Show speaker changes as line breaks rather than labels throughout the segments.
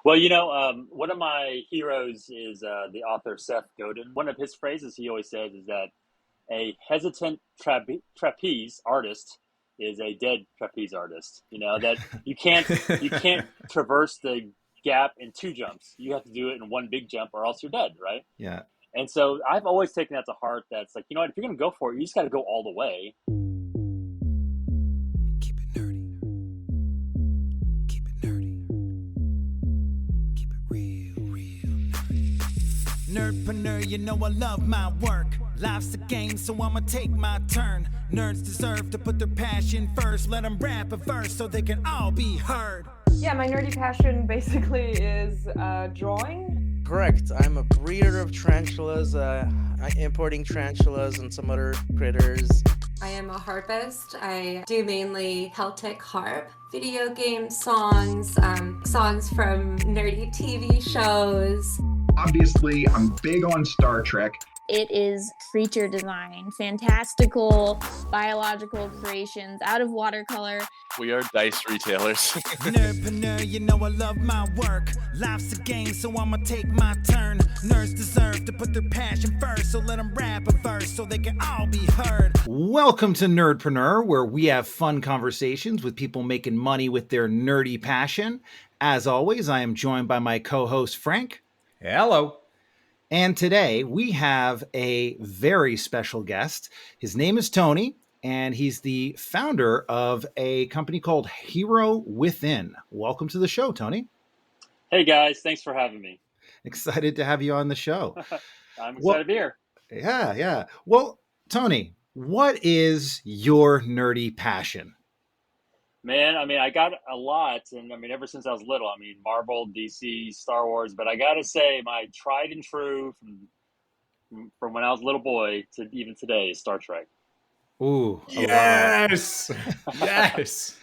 Well, one of my heroes is the author Seth Godin. One of his phrases he always says is that a hesitant trapeze artist is a dead trapeze artist. That you can't traverse the gap in two jumps. You have to do it in one big jump, or else you're dead, right?
Yeah.
And so I've always taken that to heart. That's like, if you're going to go for it, you just got to go all the way.
Keep it nerdy. Keep it nerdy. Keep it real nerdy. Nerdpreneur, you know I love my work. Life's a game, so I'ma take my turn. Nerds deserve to put their passion first. Let them rap a verse so they can all be heard.
Yeah, my nerdy passion basically is drawing.
Correct. I'm a breeder of tarantulas, importing tarantulas and some other critters.
I am a harpist. I do mainly Celtic harp, video game songs, songs from nerdy TV shows.
Obviously, I'm big on Star Trek.
It is creature design, fantastical, biological creations out of watercolor.
We are dice retailers.
Nerdpreneur, you know I love my work. Life's a game, so I'ma take my turn. Nerds deserve to put their passion first, so let them rap a verse so they can all be heard.
Welcome to Nerdpreneur, where we have fun conversations with people making money with their nerdy passion. As always, I am joined by my co-host, Frank.
Hello.
And today we have a very special guest. His name is Tony, and he's the founder of a company called Hero Within. Welcome to the show, Tony.
Hey guys, thanks for having me.
Excited to have you on the show.
I'm excited to be here.
Yeah. Well, Tony, what is your nerdy passion?
Man, I got a lot, and ever since I was little, Marvel, DC, Star Wars, but I gotta say, my tried and true from when I was a little boy to even today is Star Trek.
Ooh,
yes, yes.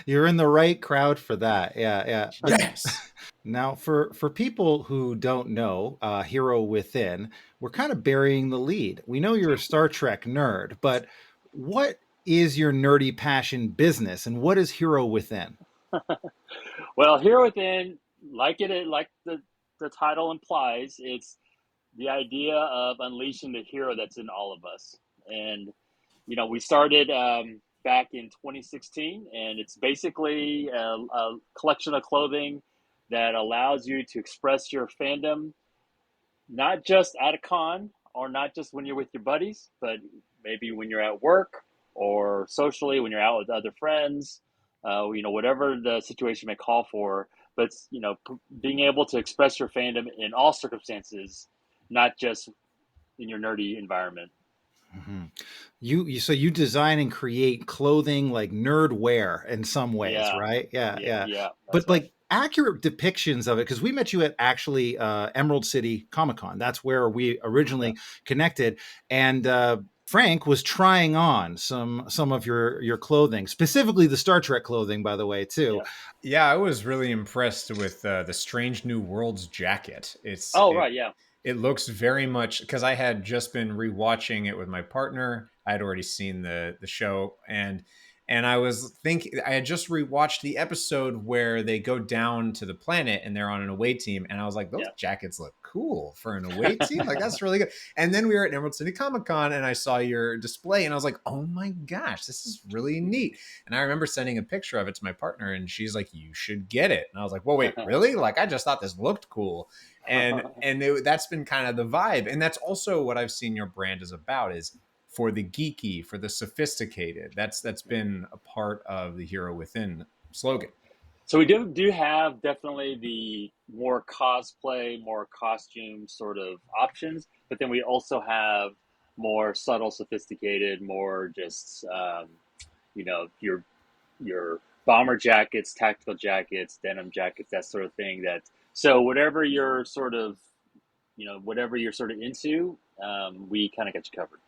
You're in the right crowd for that. Yeah.
Yes.
Now, for people who don't know, Hero Within, we're kind of burying the lead. We know you're a Star Trek nerd, but what is your nerdy passion business, and what is Hero Within?
Well, Hero Within, like the title implies, it's the idea of unleashing the hero that's in all of us. And we started back in 2016, and it's basically a collection of clothing that allows you to express your fandom, not just at a con or not just when you're with your buddies, but maybe when you're at work or socially when you're out with other friends, whatever the situation may call for. But being able to express your fandom in all circumstances, not just in your nerdy environment.
Mm-hmm. So you design and create clothing like nerd wear in some ways, right? Yeah. But like accurate depictions of it, because we met you at actually Emerald City Comic-Con. That's where we originally connected, and Frank was trying on some of your clothing, specifically the Star Trek clothing, by the way, too.
Yeah, I was really impressed with the Strange New Worlds jacket. It looks very much, because I had just been rewatching it with my partner. I had already seen the show, and I was thinking, I had just rewatched the episode where they go down to the planet and they're on an away team, and I was like, those jackets look cool for an away team. Like, that's really good. And then we were at Emerald City Comic-Con, and I saw your display, and I was like, oh my gosh, this is really neat. And I remember sending a picture of it to my partner, and she's like, you should get it. And I was like, well, wait, really? Like, I just thought this looked cool. And that's been kind of the vibe. And that's also what I've seen your brand is about, is for the geeky, for the sophisticated. That's been a part of the Hero Within slogan.
So we do have definitely the more cosplay, more costume sort of options, but then we also have more subtle, sophisticated, more just your bomber jackets, tactical jackets, denim jackets, that sort of thing. So whatever you're sort of into, we kind of got you covered.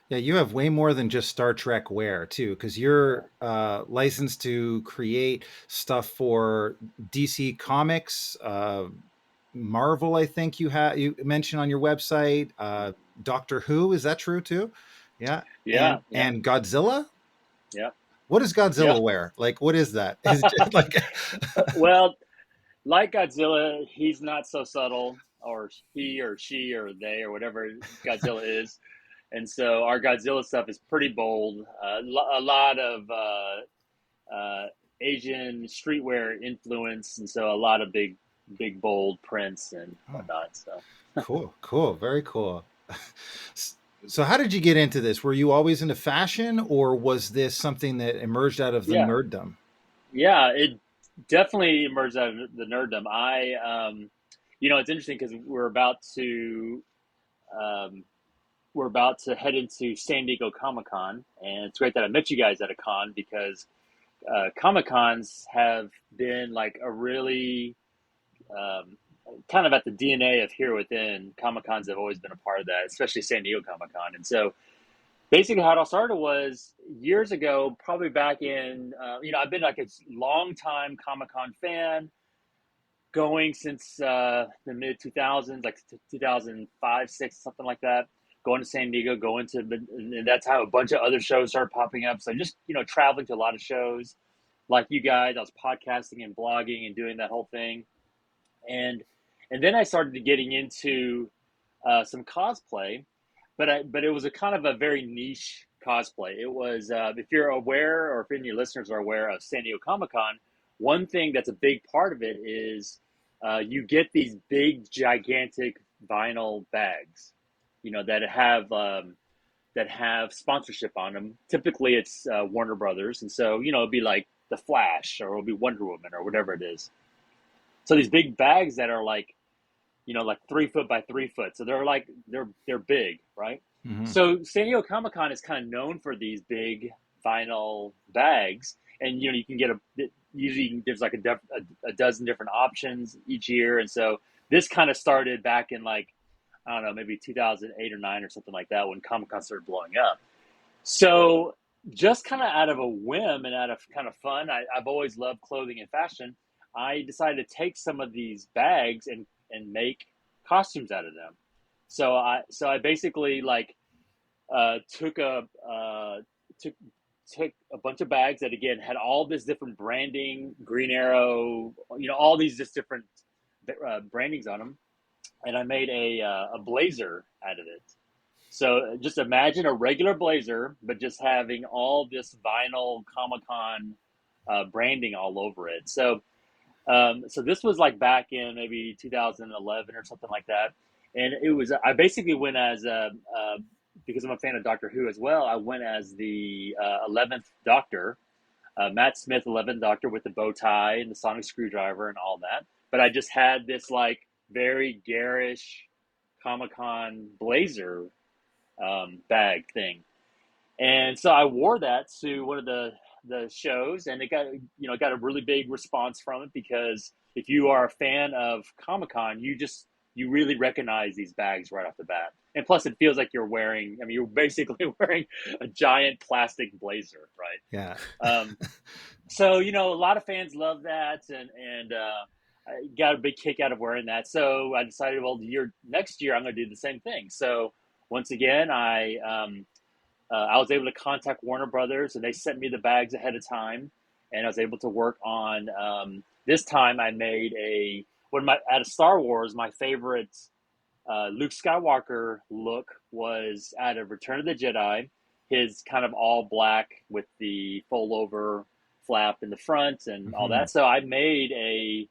Yeah, you have way more than just Star Trek wear, too, because you're licensed to create stuff for DC Comics, Marvel, I think you mentioned on your website, Doctor Who, is that true, too? Yeah. And Godzilla?
Yeah.
What does Godzilla wear? Like, what is that? Is it like...
Well, like Godzilla, he's not so subtle, or he or she or they or whatever Godzilla is. And so our Godzilla stuff is pretty bold. A lot of Asian streetwear influence, and so a lot of big, bold prints and whatnot. So
cool, very cool. So how did you get into this? Were you always into fashion, or was this something that emerged out of the nerddom?
Yeah, it definitely emerged out of the nerddom. It's interesting because we're about to head into San Diego Comic-Con, and it's great that I met you guys at a con, because Comic-Cons have been like a really kind of at the DNA of Here Within. Comic-Cons have always been a part of that, especially San Diego Comic-Con. And so basically how it all started was years ago, probably back in, I've been like a long time Comic-Con fan, going since the mid 2000s, like 2005, 6, something like that. Going to San Diego, and that's how a bunch of other shows started popping up. So just, traveling to a lot of shows like you guys. I was podcasting and blogging and doing that whole thing. And then I started getting into some cosplay, but it was a kind of a very niche cosplay. It was, if you're aware, or if any of your listeners are aware of San Diego Comic-Con, one thing that's a big part of it is you get these big, gigantic vinyl bags, that have sponsorship on them. Typically, it's Warner Brothers, and so it'd be like The Flash, or it'll be Wonder Woman, or whatever it is. So these big bags that are like 3 foot by 3 foot. So they're big, right? Mm-hmm. So San Diego Comic-Con is kind of known for these big vinyl bags, and you can get usually there's like a dozen different options each year. And so this kind of started back in like, I don't know, maybe 2008 or 9 or something like that, when Comic-Con started blowing up. So just kind of out of a whim and out of kind of fun, I've always loved clothing and fashion. I decided to take some of these bags and make costumes out of them. So I basically took a bunch of bags that again had all this different branding, Green Arrow, all these just different brandings on them, and I made a blazer out of it. So just imagine a regular blazer, but just having all this vinyl Comic-Con branding all over it. So this was like back in maybe 2011 or something like that. And I basically went as, because I'm a fan of Doctor Who as well, I went as the 11th Doctor, Matt Smith, 11th Doctor, with the bow tie and the sonic screwdriver and all that. But I just had this like very garish Comic-Con blazer bag thing. And so I wore that to one of the shows, and it got a really big response from it, because if you are a fan of Comic-Con, you really recognize these bags right off the bat. And plus it feels like you're basically wearing a giant plastic blazer, right?
Yeah.
So, a lot of fans love that, and I got a big kick out of wearing that. So I decided, well, next year I'm going to do the same thing. So once again, I was able to contact Warner Brothers, and they sent me the bags ahead of time, and I was able to work on. This time, I made out of Star Wars, my favorite Luke Skywalker look was out of Return of the Jedi. His kind of all black with the fold over flap in the front and all that. So I made a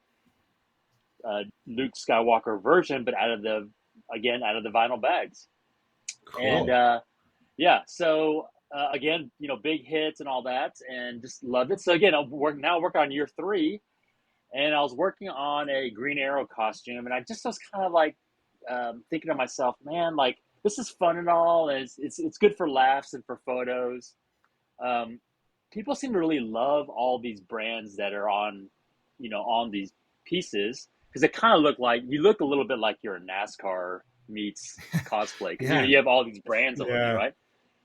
Luke Skywalker version, but out of the vinyl bags. Cool. And yeah, so again, big hits and all that, and just loved it. So again, I work on year 3, and I was working on a Green Arrow costume, and I just was kind of like thinking to myself, man, like this is fun and all, and it's good for laughs and for photos. People seem to really love all these brands that are on these pieces, because it kind of look a little bit like you're a NASCAR meets cosplay, because you have all these brands over you, right?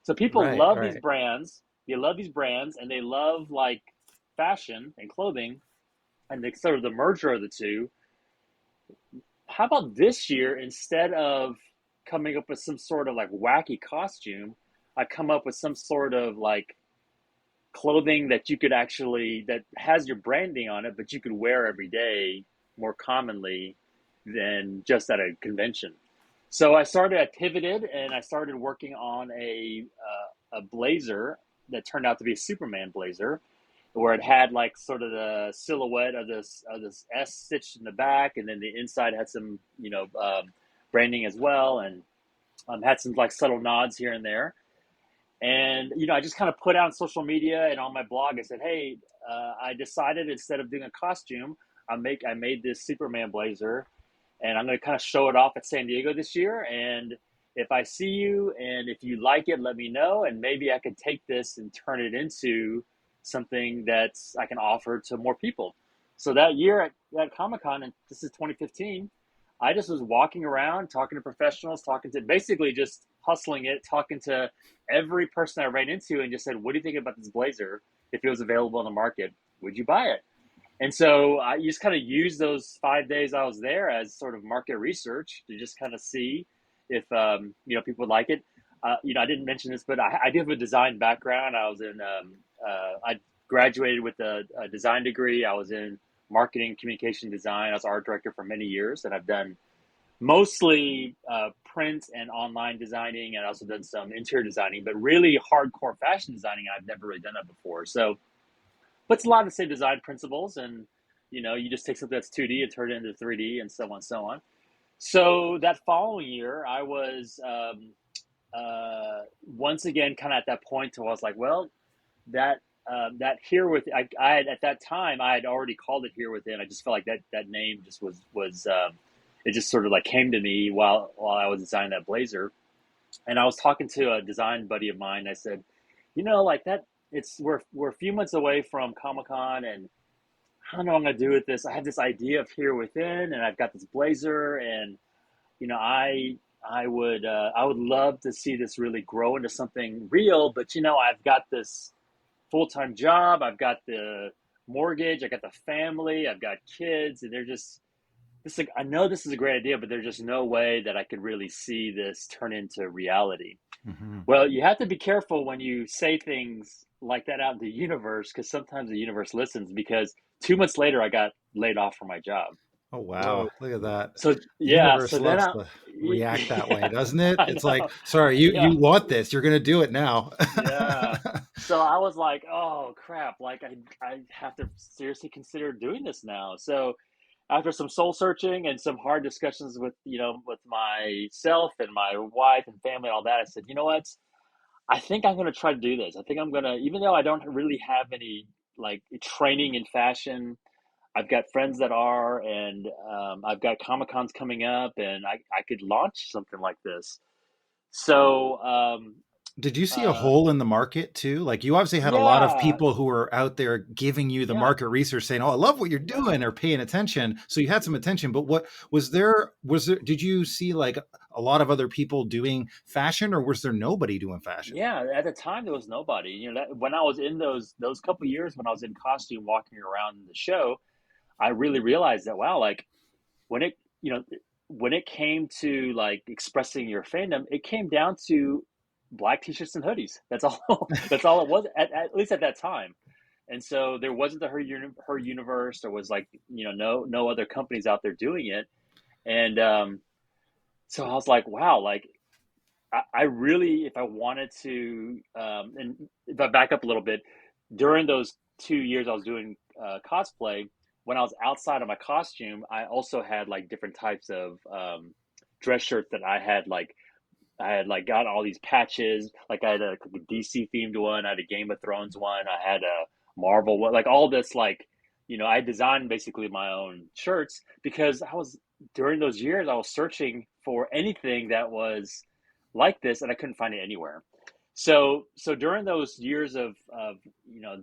So people love these brands. They love these brands, and they love like fashion and clothing, and sort of the merger of the two. How about this year, instead of coming up with some sort of like wacky costume, I come up with some sort of like clothing that you could that has your branding on it, but you could wear every day, more commonly than just at a convention. So I pivoted and I started working on a blazer that turned out to be a Superman blazer, where it had like sort of the silhouette of this S stitched in the back, and then the inside had some branding as well, and had some like subtle nods here and there. And I just kind of put out on social media and on my blog. I said, hey, I decided instead of doing a costume, I made this Superman blazer, and I'm going to kind of show it off at San Diego this year. And if I see you and if you like it, let me know, and maybe I could take this and turn it into something that I can offer to more people. So that year at Comic-Con, and this is 2015, I just was walking around, talking to professionals, basically just hustling it, talking to every person I ran into, and just said, what do you think about this blazer? If it was available in the market, would you buy it? And so I just kind of used those 5 days I was there as sort of market research to just kind of see if people would like it. I didn't mention this, but I do have a design background. I graduated with a design degree. I was in marketing, communication design. I was art director for many years, and I've done mostly print and online designing, and I also done some interior designing, but really hardcore fashion designing, I've never really done that before. So, but it's a lot of the same design principles, and you just take something that's 2D and turn it into 3D, and so on and so on. So that following year, I was once again kind of at that point where I was like, well, that Here Within, I had at that time I had already called it Here Within. I just felt like that name just was it just sort of like came to me while I was designing that blazer. And I was talking to a design buddy of mine. I said, like that, we're a few months away from Comic-Con, and I don't know what I'm gonna do with this. I have this idea of Here Within, and I've got this blazer, and I would love to see this really grow into something real, but I've got this full-time job, I've got the mortgage, I got the family, I've got kids, and I know this is a great idea, but there's just no way that I could really see this turn into reality. Mm-hmm. Well, you have to be careful when you say things like that out in the universe, because sometimes the universe listens, because 2 months later I got laid off from my job.
Oh, wow. Look at that.
So,
the universe loves to react that way, doesn't it? It's like, sorry, you want this. You're going to do it now.
Yeah. So I was like, oh, crap. Like, I have to seriously consider doing this now. So after some soul searching and some hard discussions with myself and my wife and family and all that, I said, you know what? I think I'm going to try to do this. I think I'm going to, even though I don't really have any like training in fashion, I've got friends that are, and I've got Comic-Cons coming up, and I could launch something like this. So,
did you see a hole in the market too? Like, you obviously had a lot of people who were out there giving you the market research, saying, "Oh, I love what you're doing," or paying attention. So you had some attention. But what was there? Did you see like a lot of other people doing fashion, or was there nobody doing fashion?
Yeah, at the time there was nobody. When I was in those couple of years when I was in costume, walking around the show, I really realized that, wow, like when it came to like expressing your fandom, it came down to black t-shirts and hoodies. That's all it was, at least at that time. And so there wasn't the her universe. There was like, no other companies out there doing it. And so I was like, wow, like I really, if I wanted to, and if I back up a little bit, during those 2 years I was doing cosplay, when I was outside of my costume, I also had like different types of dress shirts that I had got all these patches. Like I had a DC themed one, I had a Game of Thrones one, I had a Marvel one, like all this, like, I designed basically my own shirts, because during those years, I was searching for anything that was like this, and I couldn't find it anywhere. So during those years of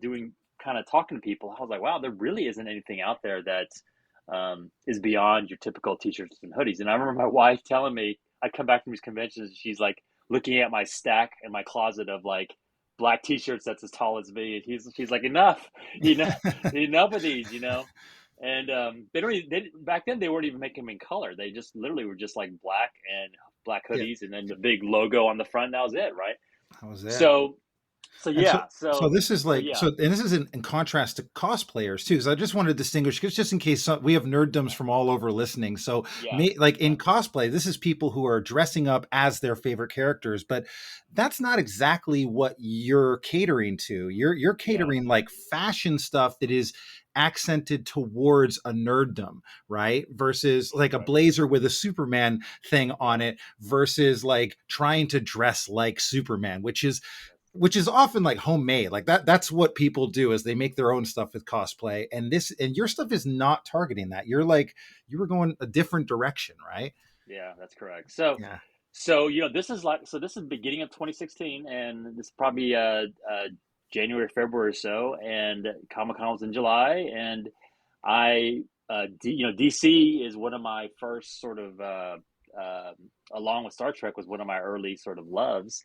doing, kind of talking to people, I was like, wow, there really isn't anything out there that is beyond your typical t-shirts and hoodies. And I remember my wife telling me, I'd come back from these conventions, and she's like looking at my stack in my closet of like black t-shirts that's as tall as me, and she's like, enough of these, And back then they weren't even making them in color. They just literally were just like black hoodies, and then the big logo on the front. And that was it, right?
That was it.
So So yeah,
so this is like and this is in contrast to cosplayers too. So I just want to distinguish, because just in case we have nerddoms from all over listening. So in cosplay, this is people who are dressing up as their favorite characters, but that's not exactly what you're catering to. You're catering like fashion stuff that is accented towards a nerddom, right? Versus like a blazer with a Superman thing on it, versus like trying to dress like Superman, which is often like homemade. Like that's what people do, is they make their own stuff with cosplay. And your stuff is not targeting that. You were going a different direction, right?
Yeah, that's correct. So this is the beginning of 2016, and this is probably January, February or so, and Comic-Con was in July, and DC is one of my first sort of along with Star Trek, was one of my early sort of loves.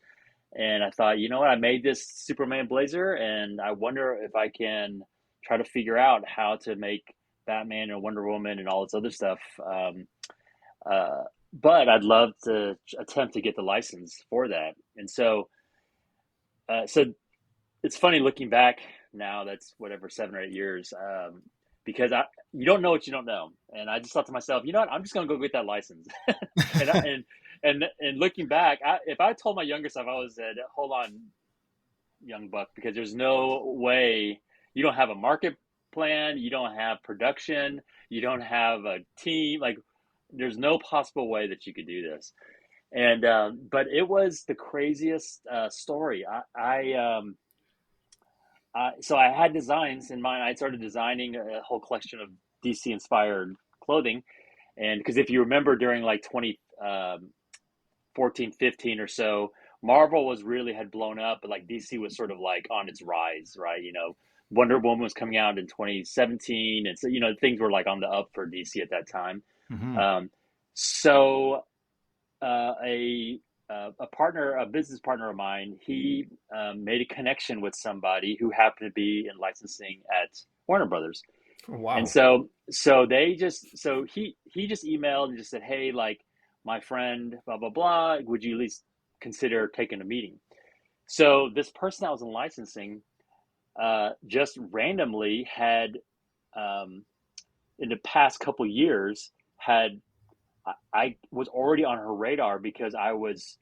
And I thought, you know what, I made this Superman blazer, and I wonder if I can try to figure out how to make Batman and Wonder Woman and all this other stuff. But I'd love to attempt to get the license for that. And so it's funny looking back now, that's whatever, 7 or 8 years, because you don't know what you don't know. And I just thought to myself, you know what, I'm just going to go get that license. And looking back, if I told my younger self, I would have said, hold on, young buck, because there's no way. You don't have a market plan, you don't have production, you don't have a team. Like, there's no possible way that you could do this. And but it was the craziest story. So I had designs in mind. I started designing a whole collection of DC inspired clothing. And because if you remember, during like 2014, 15 or so, Marvel had blown up, but like DC was sort of like on its rise, right? You know, Wonder Woman was coming out in 2017. And so, you know, things were like on the up for DC at that time. Mm-hmm. A business partner of mine, he made a connection with somebody who happened to be in licensing at Warner Brothers.
Wow.
And he just emailed and just said, hey, like, my friend, blah, blah, blah, would you at least consider taking a meeting? So this person that was in licensing just randomly had, in the past couple years, I was already on her radar because I was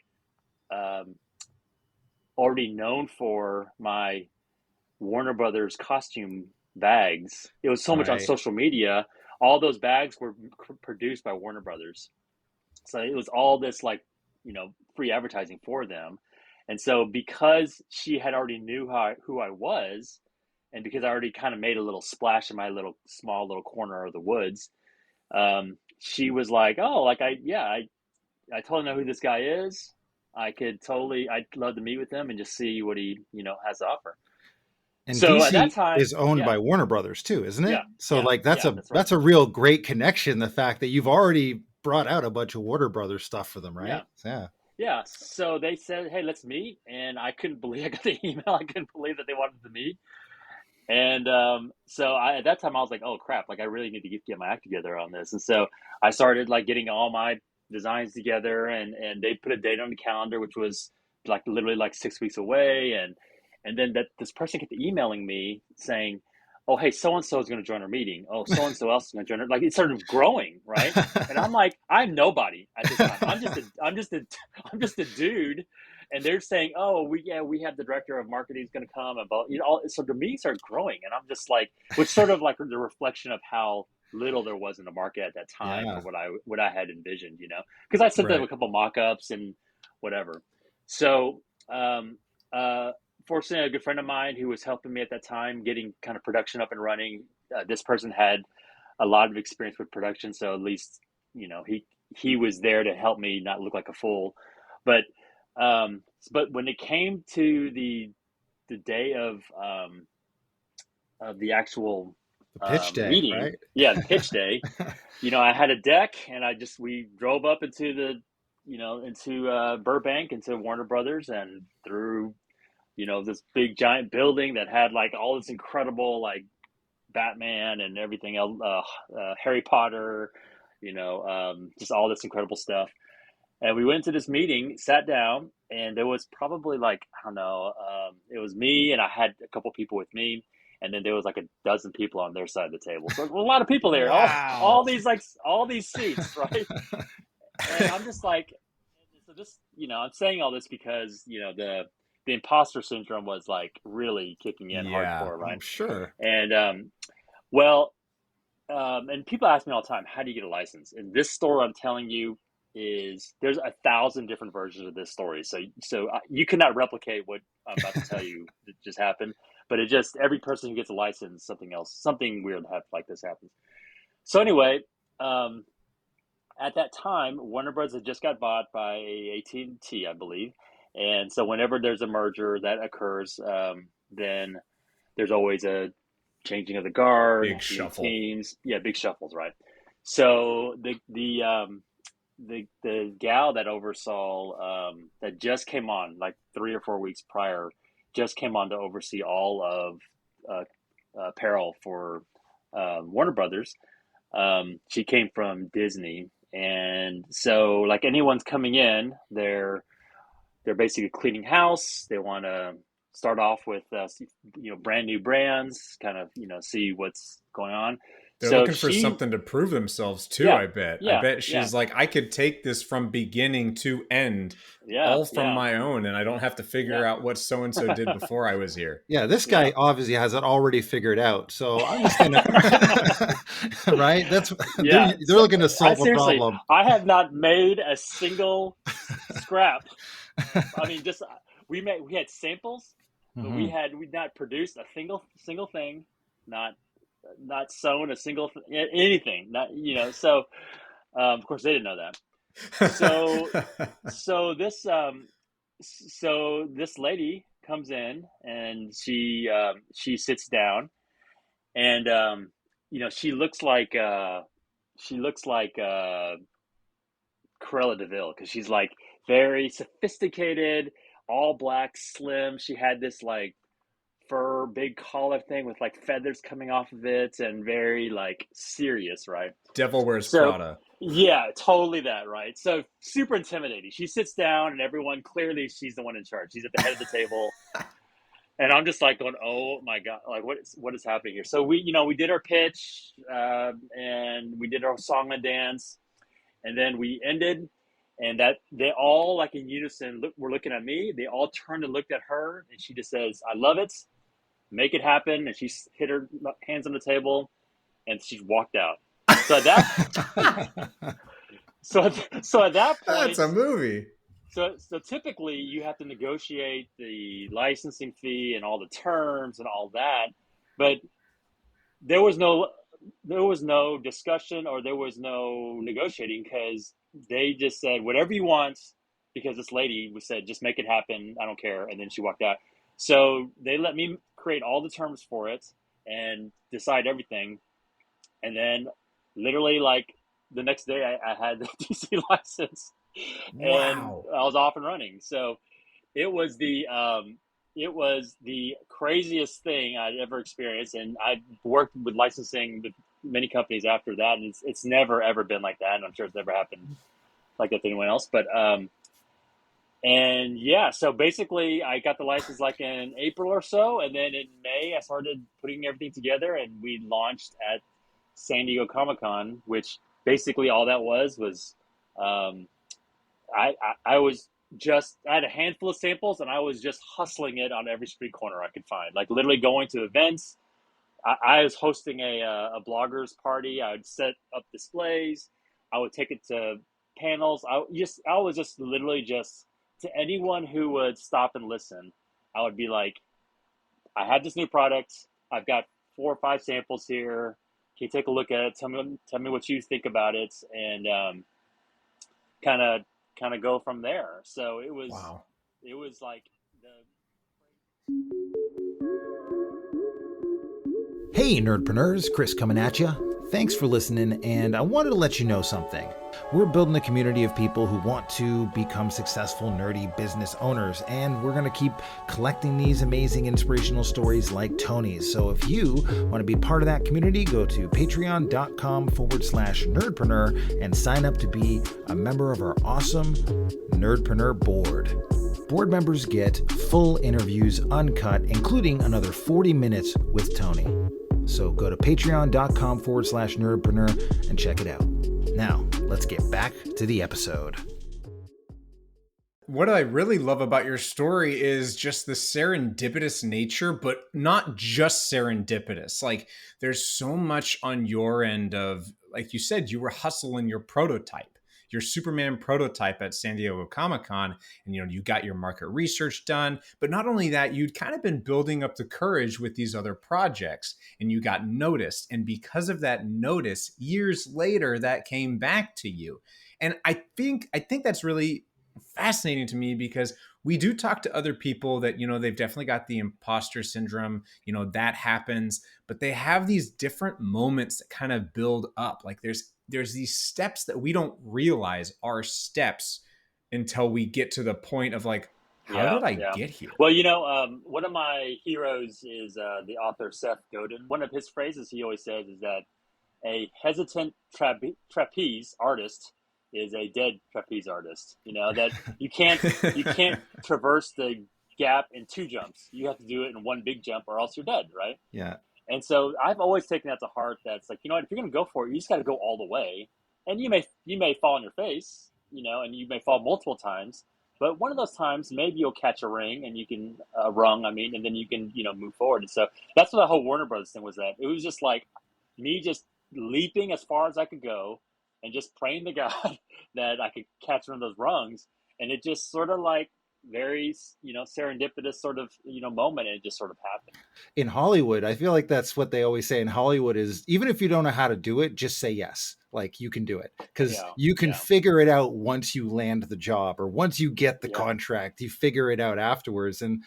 already known for my Warner Brothers costume bags. It was so much on social media. All those bags were produced by Warner Brothers. So it was all this, like, you know, free advertising for them. And so because she had already knew who I was, and because I already kind of made a little splash in my small little corner of the woods, she was like, oh, like, I totally know who this guy is. I'd love to meet with him and just see what he, you know, has to offer.
And so DC at that time, is owned by Warner Brothers too, isn't it?
Yeah.
So that's a real great connection. The fact that you've already brought out a bunch of Warner Brothers stuff for them, right?
Yeah. So they said, hey, let's meet. And I couldn't believe, I got the email. I couldn't believe that they wanted to meet. And so at that time I was like, oh crap, like I really need to get my act together on this. And so I started like getting all my designs together, and they put a date on the calendar, which was like literally like 6 weeks away. And then this person kept emailing me saying, oh, hey, so-and-so is going to join our meeting. Oh, so-and-so else is going to join our, like, it started growing. Right. And I'm like, I'm nobody at this time. I'm just a dude. And they're saying, oh, we have the director of marketing is going to come, and you know, so the meetings started growing, and I'm just like, which sort of like the reflection of how little there was in the market at that time, or what I had envisioned, you know, because I sent them a couple mock-ups and whatever. So, fortunately, a good friend of mine who was helping me at that time getting kind of production up and running, this person had a lot of experience with production, so at least, you know, he was there to help me not look like a fool. But when it came to the day of the actual
pitch day,
meeting,
right?
The pitch day, you know, I had a deck, and we drove up into Burbank, into Warner Brothers, and through, you know, this big giant building that had like all this incredible, like, Batman and everything else, Harry Potter, you know, just all this incredible stuff. And we went to this meeting, sat down, and there was probably like, I don't know, it was me, and I had a couple people with me, and then there was like a dozen people on their side of the table. So a lot of people there,
Wow.
all these seats, right? And I'm just like, so this, I'm saying all this because, the imposter syndrome was like really kicking in hardcore, right?
I'm sure.
And, and people ask me all the time, how do you get a license? And this story I'm telling you there's 1,000 different versions of this story. So you cannot replicate what I'm about to tell you that just happened, but every person who gets a license, something weird like this happens. So anyway, at that time, Warner Bros. Had just got bought by AT&T, I believe. And so whenever there's a merger that occurs, then there's always a changing of the guard,
big shuffle.
Teams. Yeah, big shuffles, right? So the gal that oversaw that just came on like 3 or 4 weeks prior, just came on to oversee all of apparel for Warner Brothers. She came from Disney, and so like anyone's coming in, they're basically cleaning house. They want to start off with brand new brands, kind of see what's going on.
They're looking for something to prove themselves too.
Yeah,
I bet.
Yeah,
I bet she's like, I could take this from beginning to end, all from my own, and I don't have to figure out what so and so did before I was here.
Yeah, this guy obviously has it already figured out. So I'm just gonna right. That's they're looking to solve a problem.
I have not made a single scrap. I mean, just we had samples, but we'd not produced a single thing, not sewn a single anything, not so of course they didn't know that. So this lady comes in, and she sits down, and she looks like Cruella de Vil, because she's like very sophisticated, all black, slim. She had this like fur big collar thing with like feathers coming off of it, and very like serious, right?
Devil Wears Prada.
Yeah, totally that, right? So super intimidating. She sits down, and everyone, clearly she's the one in charge. She's at the head of the table. And I'm just like going, oh my God, like what is happening here? So we did our pitch, and we did our song and dance, and then we ended, and that they all like in unison were looking at me. They all turned and looked at her, and she just says, "I love it. Make it happen." And she hit her hands on the table, and she walked out. So so at that point,
that's a movie.
So typically you have to negotiate the licensing fee and all the terms and all that, but there was no discussion, or there was no negotiating, because they just said whatever you want, because this lady said just make it happen, I don't care, and then she walked out. So they let me create all the terms for it and decide everything, and then literally like the next day I had the DC license. And I was off and running. So it was the craziest thing I'd ever experienced, and I worked with licensing with many companies after that, and it's never ever been like that, and I'm sure it's never happened like that to anyone else. But and yeah, so basically I got the license like in April or so, and then in May I started putting everything together, and we launched at San Diego Comic-Con, which basically all that was I had a handful of samples, and I was just hustling it on every street corner I could find, like literally going to events. I was hosting a bloggers party. I would set up displays. I would take it to panels. I was just literally just to anyone who would stop and listen. I would be like, I have this new product. I've got 4 or 5 samples here. Can you take a look at it? Tell me what you think about it, and kind of go from there. So it was like
Hey, Nerdpreneurs, Chris coming at you. Thanks for listening, and I wanted to let you know something. We're building a community of people who want to become successful, nerdy business owners, and we're going to keep collecting these amazing inspirational stories like Tony's. So if you want to be part of that community, go to patreon.com/nerdpreneur and sign up to be a member of our awesome Nerdpreneur board. Board members get full interviews uncut, including another 40 minutes with Tony. So go to patreon.com/nerdpreneur and check it out. Now, let's get back to the episode.
What I really love about your story is just the serendipitous nature, but not just serendipitous. Like, there's so much on your end of, like you said, you were hustling your prototype. Your Superman prototype at San Diego Comic-Con, and you got your market research done. But not only that, you'd kind of been building up the courage with these other projects, and you got noticed. And because of that notice, years later, that came back to you. And I think that's really fascinating to me, because we do talk to other people that, they've definitely got the imposter syndrome, that happens, but they have these different moments that kind of build up. Like there's these steps that we don't realize are steps until we get to the point of like, how did I get here?
Well, one of my heroes is the author Seth Godin. One of his phrases he always says is that a hesitant trapeze artist is a dead trapeze artist. That you can't traverse the gap in two jumps. You have to do it in one big jump, or else you're dead, right?
Yeah.
And so I've always taken that to heart. That's like, if you're going to go for it, you just got to go all the way. And you may fall on your face, and you may fall multiple times. But one of those times, maybe you'll catch a ring, and you can and then you can move forward. And so that's what the whole Warner Brothers thing was. That it was just like me just leaping as far as I could go, and just praying to God that I could catch one of those rungs. And it just sort of like very, serendipitous sort of, moment. And it just sort of happened.
In Hollywood, I feel like that's what they always say in Hollywood is, even if you don't know how to do it, just say yes. Like, you can do it, because you can figure it out once you land the job, or once you get the contract, you figure it out afterwards. And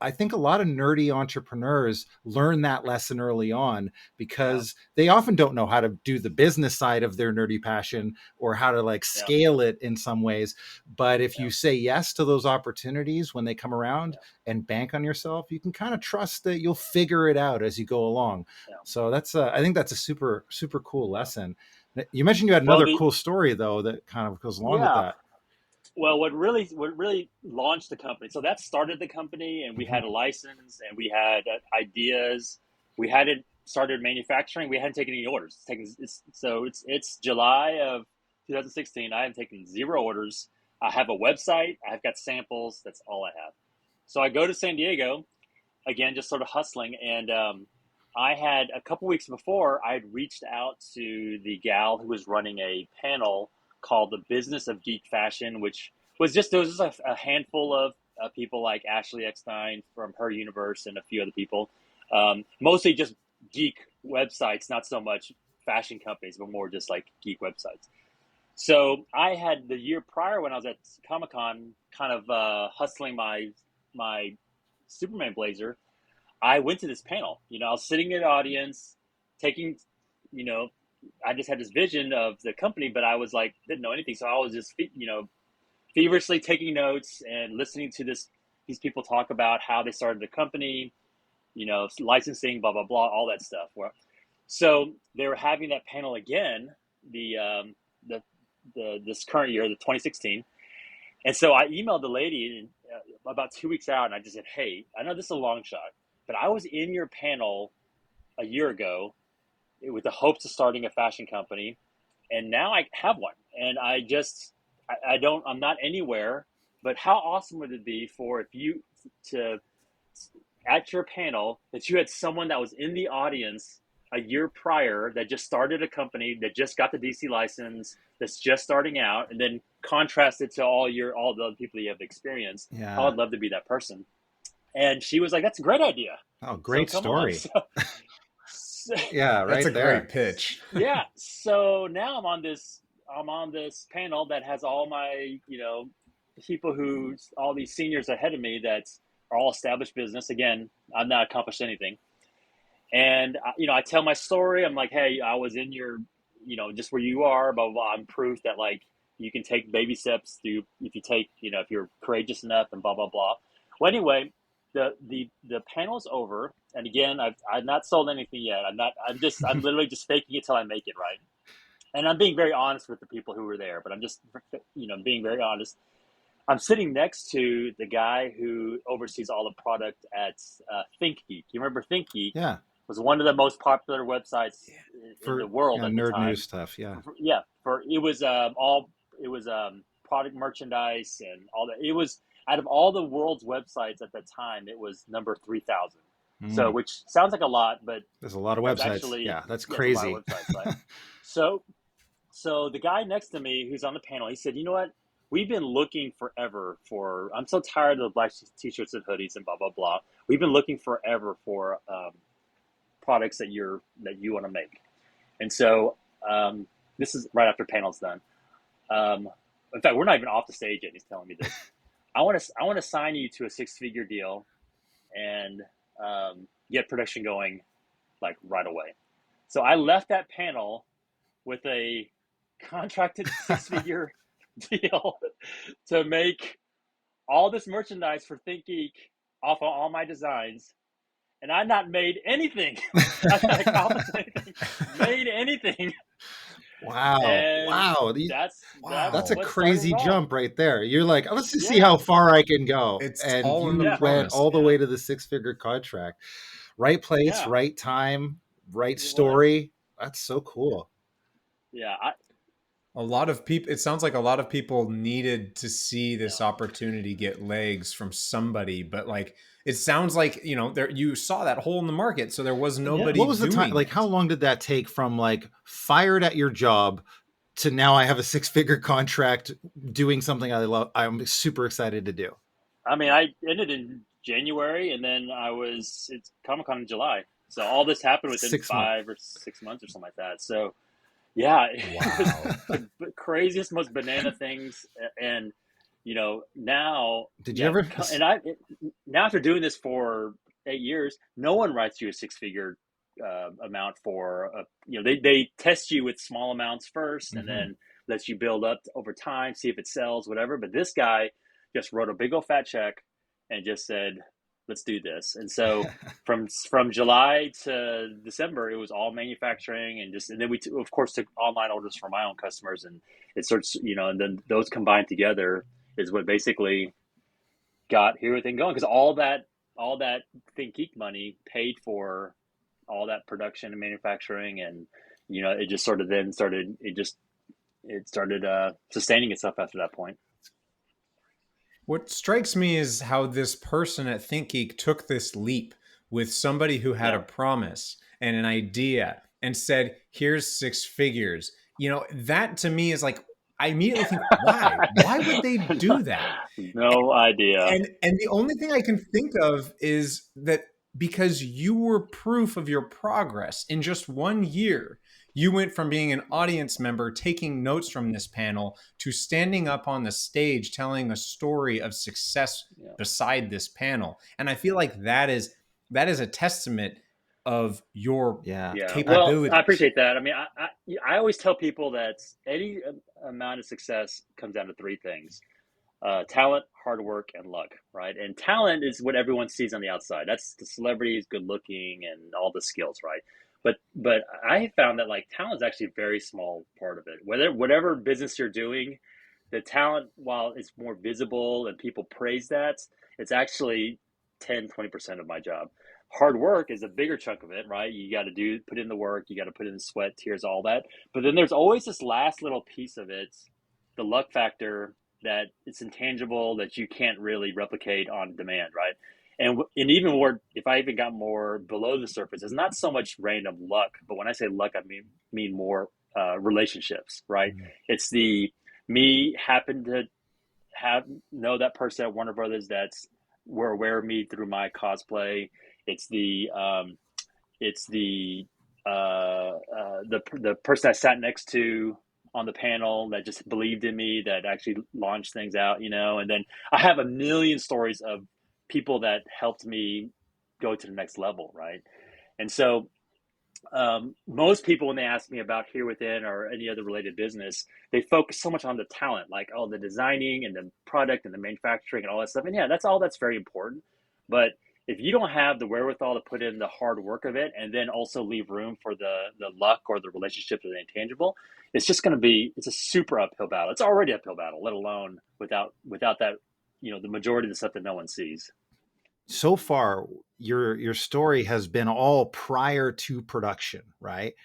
I think a lot of nerdy entrepreneurs learn that lesson early on, because they often don't know how to do the business side of their nerdy passion, or how to scale it in some ways. But if you say yes to those opportunities when they come around and bank on yourself, you can kind of trust that you'll figure it out as you go along. So that's I think that's a super, super cool lesson. You mentioned you had another cool story though, that kind of goes along with that.
Well, what really launched the company, so that started the company, and we had a license, and we had ideas. We hadn't started manufacturing. We hadn't taken any orders. It's July of 2016. I have taken 0 orders. I have a website. I've got samples. That's all I have. So I go to San Diego, again, just sort of hustling. And I had, a couple weeks before, I had reached out to the gal who was running a panel called The Business of Geek Fashion, which was just a handful of people like Ashley Eckstein from her universe and a few other people, mostly just geek websites, not so much fashion companies, but more just like geek websites. So I had, the year prior when I was at Comic-Con, kind of hustling my Superman blazer, I went to this panel. I was sitting in the audience taking, I just had this vision of the company, but I was like, didn't know anything. So I was just, feverishly taking notes and listening to these people talk about how they started the company, licensing, blah, blah, blah, all that stuff. So they were having that panel again, this current year, the 2016. And so I emailed the lady about 2 weeks out, and I just said, hey, I know this is a long shot, but I was in your panel a year ago with the hopes of starting a fashion company, and now I have one, and I'm not anywhere, but how awesome would it be at your panel, that you had someone that was in the audience a year prior that just started a company, that just got the DC license, that's just starting out, and then contrast it to all the other people you have experienced.
Yeah.
I would love to be that person. And she was like, that's a great idea.
Oh, great story.
Yeah, right. That's a great pitch.
Yeah. So now I'm on this panel that has all my, people all these seniors ahead of me that are all established business. Again, I've not accomplished anything. And, I tell my story. I'm like, hey, I was in your, just where you are, blah, blah, blah. I'm proof that like you can take baby steps if you take, if you're courageous enough and blah, blah, blah. Well, anyway, the panel's over. And again, I've not sold anything yet. I'm literally just faking it till I make it, right? And I'm being very honest with the people who were there, but I'm just, being very honest. I'm sitting next to the guy who oversees all the product at ThinkGeek. You remember ThinkGeek?
Yeah.
Was one of the most popular websites in the world at the
nerd
time.
news stuff. Yeah.
It was product merchandise and all that. It was out of all the world's websites at the time, it was number 3,000. So, which sounds like a lot, but
there's a lot of websites. That's crazy.
A lot of websites, right? So the guy next to me who's on the panel, he said, "You know what? We've been looking forever for. I'm so tired of black t-shirts and hoodies and blah blah blah. We've been looking forever for products that you want to make." And so this is right after panel's done. In fact, we're not even off the stage yet. He's telling me this. I want to sign you to a 6-figure deal and get production going like right away. So I left that panel with a contracted 6-figure deal to make all this merchandise for ThinkGeek off of all my designs. And I've not made anything. I've not accomplished anything. Made anything.
Wow.
And
wow. That's a crazy jump right there. You're like, let's just see how far I can go.
And you
went all the way to the 6-figure contract. Right place, right time, right story. That's so cool.
Yeah.
A lot of people, it sounds like a lot of people needed to see this opportunity get legs from somebody, but like, it sounds like, you saw that hole in the market. So there was nobody.
What was the time? Like, how long did that take from like fired at your job to now I have a 6-figure contract doing something I love? I'm super excited to do.
I mean, I ended in January and then it's Comic-Con in July. So all this happened within 5 or 6 months or something like that. So yeah, it was the craziest, most banana things. And, now.
Did you ever?
Now after doing this for 8 years, no one writes you a 6-figure amount for, they test you with small amounts first and then lets you build up over time, see if it sells, whatever. But this guy just wrote a big old fat check and just said, let's do this. And so from July to December, it was all manufacturing and then we of course took online orders from my own customers, and it starts, and then those combined together is what basically got everything going, because all that ThinkGeek money paid for all that production and manufacturing, and it just sort of then started sustaining itself after that point.
What strikes me is how this person at ThinkGeek took this leap with somebody who had a promise and an idea and said, here's 6 figures. That to me is like, I immediately think, why? Why would they do that?
No idea.
And the only thing I can think of is that because you were proof of your progress in just 1 year, you went from being an audience member, taking notes from this panel, to standing up on the stage, telling a story of success beside this panel. And I feel like that is a testament of your capability.
Well, I appreciate that. I mean, I always tell people that any amount of success comes down to 3 things: talent, hard work, and luck, right? And talent is what everyone sees on the outside. That's the celebrities, good looking, and all the skills, right? But I found that like talent is actually a very small part of it. Whatever business you're doing, the talent, while it's more visible and people praise that, it's actually 10-20% of my job. Hard work is a bigger chunk of it, right? You got to put in the work, you got to put in the sweat, tears, all that. But then there's always this last little piece of it, the luck factor, that it's intangible, that you can't really replicate on demand, right? And even more, if I even got more below the surface, it's not so much random luck, but when I say luck, I mean more relationships, right? Mm-hmm. It's me happen to know that person at Warner Brothers that's were aware of me through my cosplay. It's the person I sat next to on the panel that just believed in me, that actually launched things out, and then I have a million stories of people that helped me go to the next level, right? And so most people, when they ask me about Here Within or any other related business, they focus so much on the talent, like, oh, the designing and the product and the manufacturing and all that stuff. And yeah, that's very important. But if you don't have the wherewithal to put in the hard work of it and then also leave room for the luck or the relationships or the intangible, it's just going to be, it's a super uphill battle. It's already an uphill battle, let alone without that, the majority of the stuff that no one sees.
So far, your story has been all prior to production, right?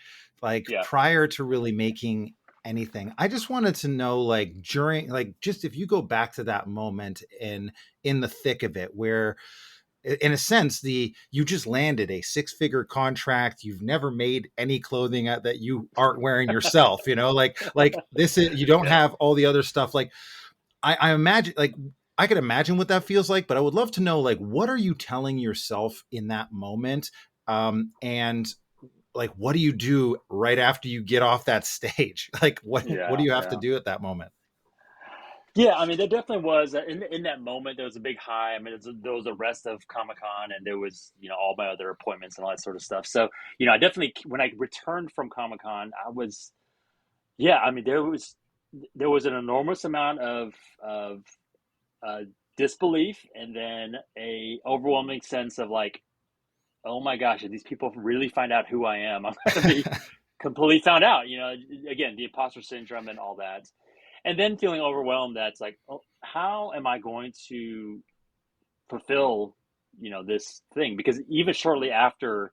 Like prior to really making anything. I just wanted to know, like, during, like, just if you go back to that moment in the thick of it, where in a sense, you just landed a 6-figure contract. You've never made any clothing that you aren't wearing yourself, like this is, you don't have all the other stuff. Like I imagine, like, I could imagine what that feels like, but I would love to know, like, what are you telling yourself in that moment? And like, what do you do right after you get off that stage? Like, what do you have to do at that moment?
Yeah, I mean, there definitely was in that moment. There was a big high. I mean, there was the rest of Comic-Con, and there was all my other appointments and all that sort of stuff. So I definitely, when I returned from Comic-Con, I was, I mean, there was an enormous amount of disbelief, and then a overwhelming sense of like, oh my gosh, if these people really find out who I am, I'm going to be completely found out. Again, the imposter syndrome and all that. And then feeling overwhelmed, that's like, oh, how am I going to fulfill, this thing? Because even shortly after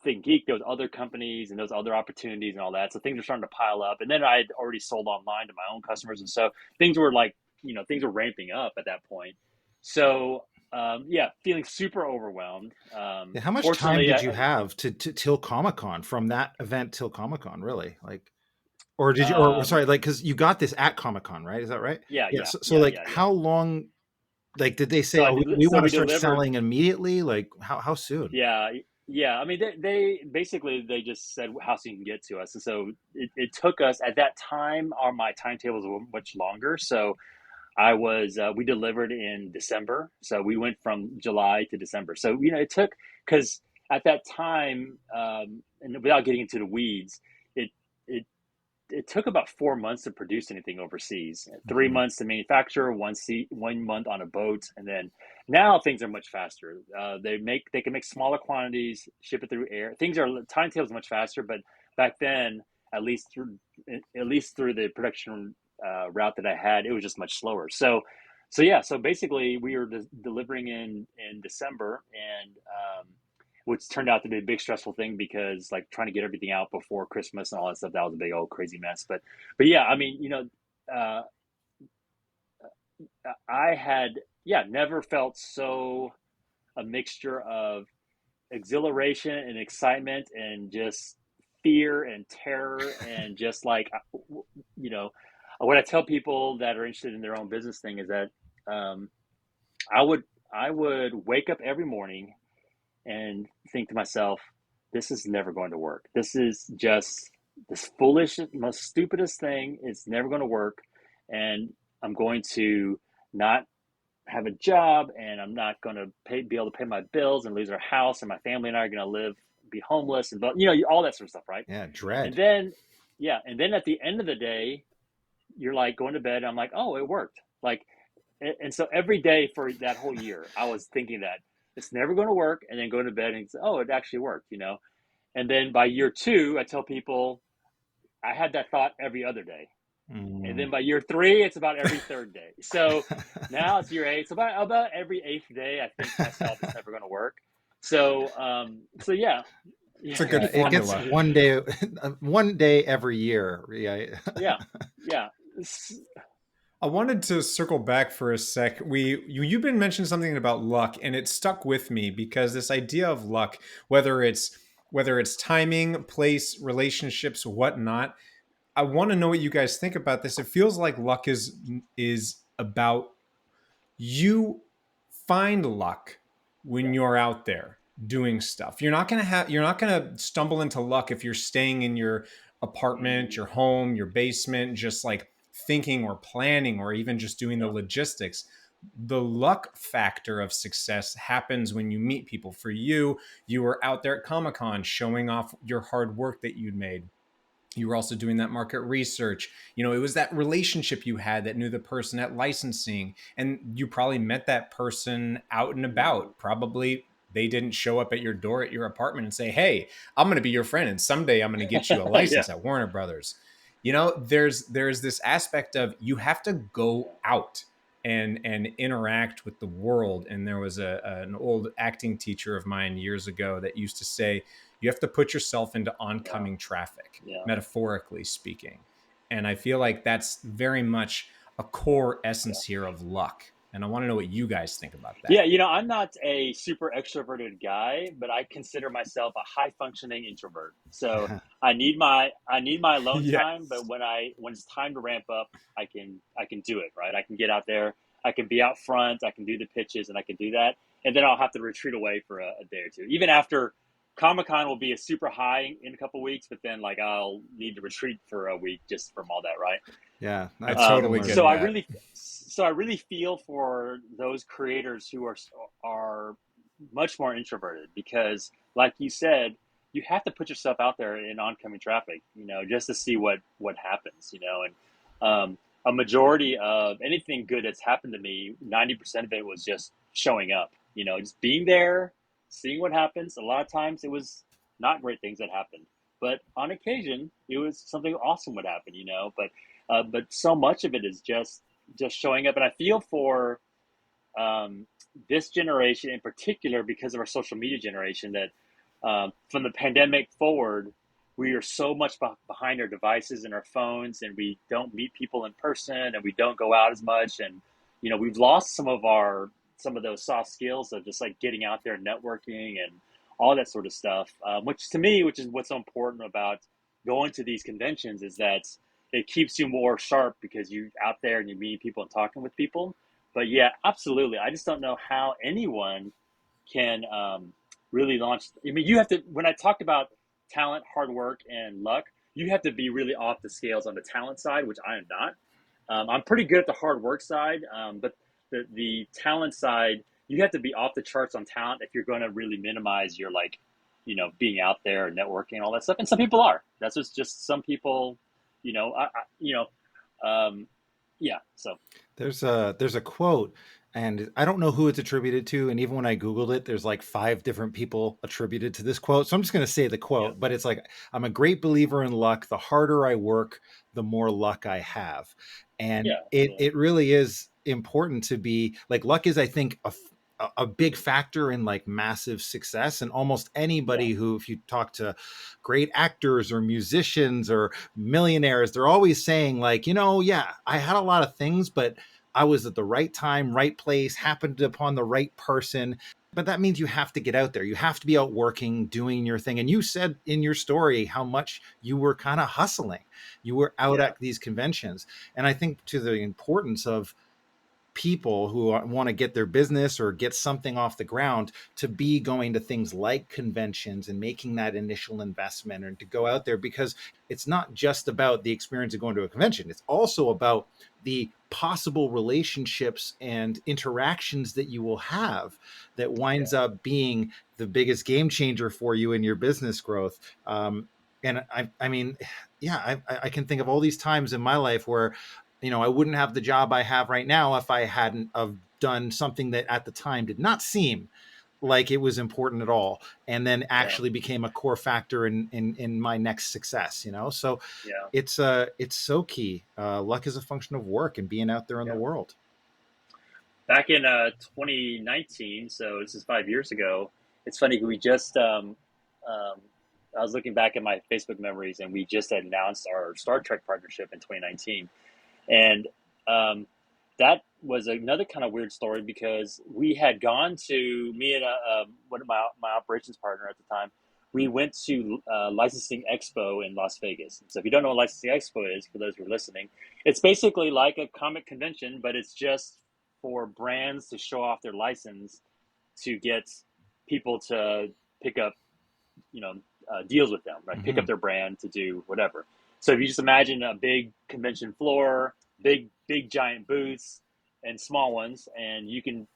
Think Geek, there was other companies and those other opportunities and all that. So things were starting to pile up. And then I had already sold online to my own customers. And so things were like, things were ramping up at that point. So, feeling super overwhelmed.
How much time did you have to till Comic-Con, from that event till Comic-Con, really? Like, or did you, or sorry, like, cause you got this at Comic-Con, right? Is that right?
Yeah.
So how long, like, did they say, we want to start selling immediately? Like, how soon?
Yeah. I mean, they basically, they just said how soon you can get to us. And so it took us at that time, my timetables were much longer. So we delivered in December. So we went from July to December. So, it took, cause at that time, and without getting into the weeds, it took about 4 months to produce anything overseas, 3 months to manufacture, 1 month on a boat. And then now things are much faster. They can make smaller quantities, ship it through air. Timetables much faster, but back then, at least through the production route that I had, it was just much slower. So basically we were delivering in December, and which turned out to be a big stressful thing, because like trying to get everything out before Christmas and all that stuff, that was a big old crazy mess. But yeah, I mean, I had never felt so a mixture of exhilaration and excitement and just fear and terror and just like, what I tell people that are interested in their own business thing is that I would wake up every morning and think to myself, this is never going to work. This is just this foolish, most stupidest thing. It's never going to work. And I'm going to not have a job, and I'm not going to be able to pay my bills and lose our house, and my family and I are going to be homeless, and all that sort of stuff, right?
Yeah, dread.
And then at the end of the day, you're like going to bed. I'm like, oh, it worked. Like, and so every day for that whole year, I was thinking that it's never going to work, and then going to bed and say, oh, it actually worked, And then by year 2, I tell people I had that thought every other day. And then by year 3, it's about every third day. So now it's year 8. It's about every 8th day, I think myself, it's never going to work. So, yeah.
It's a good formula.
It gets one day every year.
Yeah.
I wanted to circle back for a sec. You've been mentioning something about luck, and it stuck with me, because this idea of luck, whether it's timing, place, relationships, whatnot, I want to know what you guys think about this. It feels like luck is about, you find luck when you're out there doing stuff. You're not going to stumble into luck if you're staying in your apartment, your home, your basement, just like thinking or planning or even just doing the logistics. the luck factor of success happens when you meet people. For you, you were out there at Comic-Con showing off your hard work that you'd made. You were also doing that market research. You know, it was that relationship you had that knew the person at licensing, and you probably met that person out and about. Probably they didn't show up at your door at your apartment and say, "Hey, I'm going to be your friend, and someday I'm going to get you a license at Warner Brothers." You know, there's this aspect of you have to go out and interact with the world. And there was an old acting teacher of mine years ago that used to say, you have to put yourself into oncoming traffic, metaphorically speaking. And I feel like that's very much a core essence here of luck. And I want to know what you guys think about that.
Yeah, you know, I'm not a super extroverted guy, but I consider myself a high functioning introvert. So I need my alone time, but when it's time to ramp up, I can do it, right? I can get out there, I can be out front, I can do the pitches, and I can do that. And then I'll have to retreat away for a day or two. Even after Comic-Con will be a super high in a couple of weeks, but then like I'll need to retreat for a week just from all that, right?
Yeah,
I totally get that.
I really feel for those creators who are much more introverted, because like you said, you have to put yourself out there in oncoming traffic, you know, just to see what happens, you know. And a majority of anything good that's happened to me, 90% of it was just showing up, you know, just being there, seeing what happens. A lot of times it was not great things that happened, but on occasion it was something awesome would happen, you know. But so much of it is just showing up. And I feel for this generation in particular, because of our social media generation, that from the pandemic forward, we are so much behind our devices and our phones, and we don't meet people in person, and we don't go out as much. And, you know, we've lost some of those soft skills of just like getting out there and networking and all that sort of stuff, which is what's so important about going to these conventions, is that it keeps you more sharp because you're out there and you're meeting people and talking with people. But yeah, absolutely. I just don't know how anyone can really launch. I mean, you have to, when I talked about talent, hard work, and luck, you have to be really off the scales on the talent side, which I am not. I'm pretty good at the hard work side, but the talent side, you have to be off the charts on talent if you're going to really minimize your, like, you know, being out there and networking and all that stuff. And some people are. That's just some people. You know, yeah. So
there's a quote, and I don't know who it's attributed to. And even when I Googled it, there's like 5 different people attributed to this quote. So I'm just going to say the quote, but it's like, I'm a great believer in luck. The harder I work, the more luck I have. And it really is important to be like, luck is, I think, a big factor in like massive success. And almost anybody who, if you talk to great actors or musicians or millionaires, they're always saying like, you know, yeah, I had a lot of things, but I was at the right time, right place, happened upon the right person. But that means you have to get out there. You have to be out working, doing your thing. And you said in your story how much you were kind of hustling. You were out at these conventions. And I think to the importance of people who want to get their business or get something off the ground, to be going to things like conventions and making that initial investment, and to go out there, because it's not just about the experience of going to a convention. It's also about the possible relationships and interactions that you will have that winds up being the biggest game changer for you in your business growth. And I mean, yeah, I can think of all these times in my life where, you know, I wouldn't have the job I have right now if I hadn't have done something that at the time did not seem like it was important at all, and then actually became a core factor in my next success, you know? So it's so key. Luck is a function of work and being out there in the world.
Back in 2019, so this is 5 years ago, it's funny, we just, I was looking back at my Facebook memories, and we just announced our Star Trek partnership in 2019. And that was another kind of weird story, because we had gone to, me and one of my operations partner at the time, we went to Licensing Expo in Las Vegas. So if you don't know what Licensing Expo is, for those who are listening, it's basically like a comic convention, but it's just for brands to show off their license to get people to pick up, you know, deals with them, right? Mm-hmm. Pick up their brand to do whatever. So if you just imagine a big convention floor, big giant booths, and small ones, and you can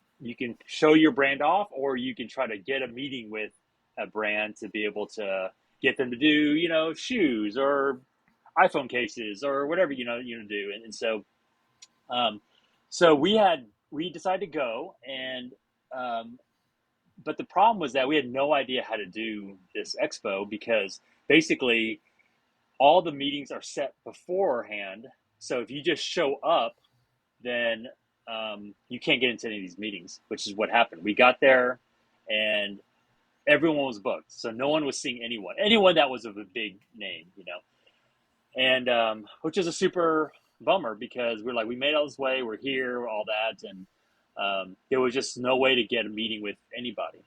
show your brand off, or you can try to get a meeting with a brand to be able to get them to do, shoes or iPhone cases or whatever, do. And so, so we decided to go, and, but the problem was that we had no idea how to do this expo, because basically all the meetings are set beforehand. So if you just show up, then you can't get into any of these meetings, which is what happened. We got there and everyone was booked. So no one was seeing anyone that was of a big name, and which is a super bummer, because we're like, we made all this way, we're here, all that. And there was just no way to get a meeting with anybody.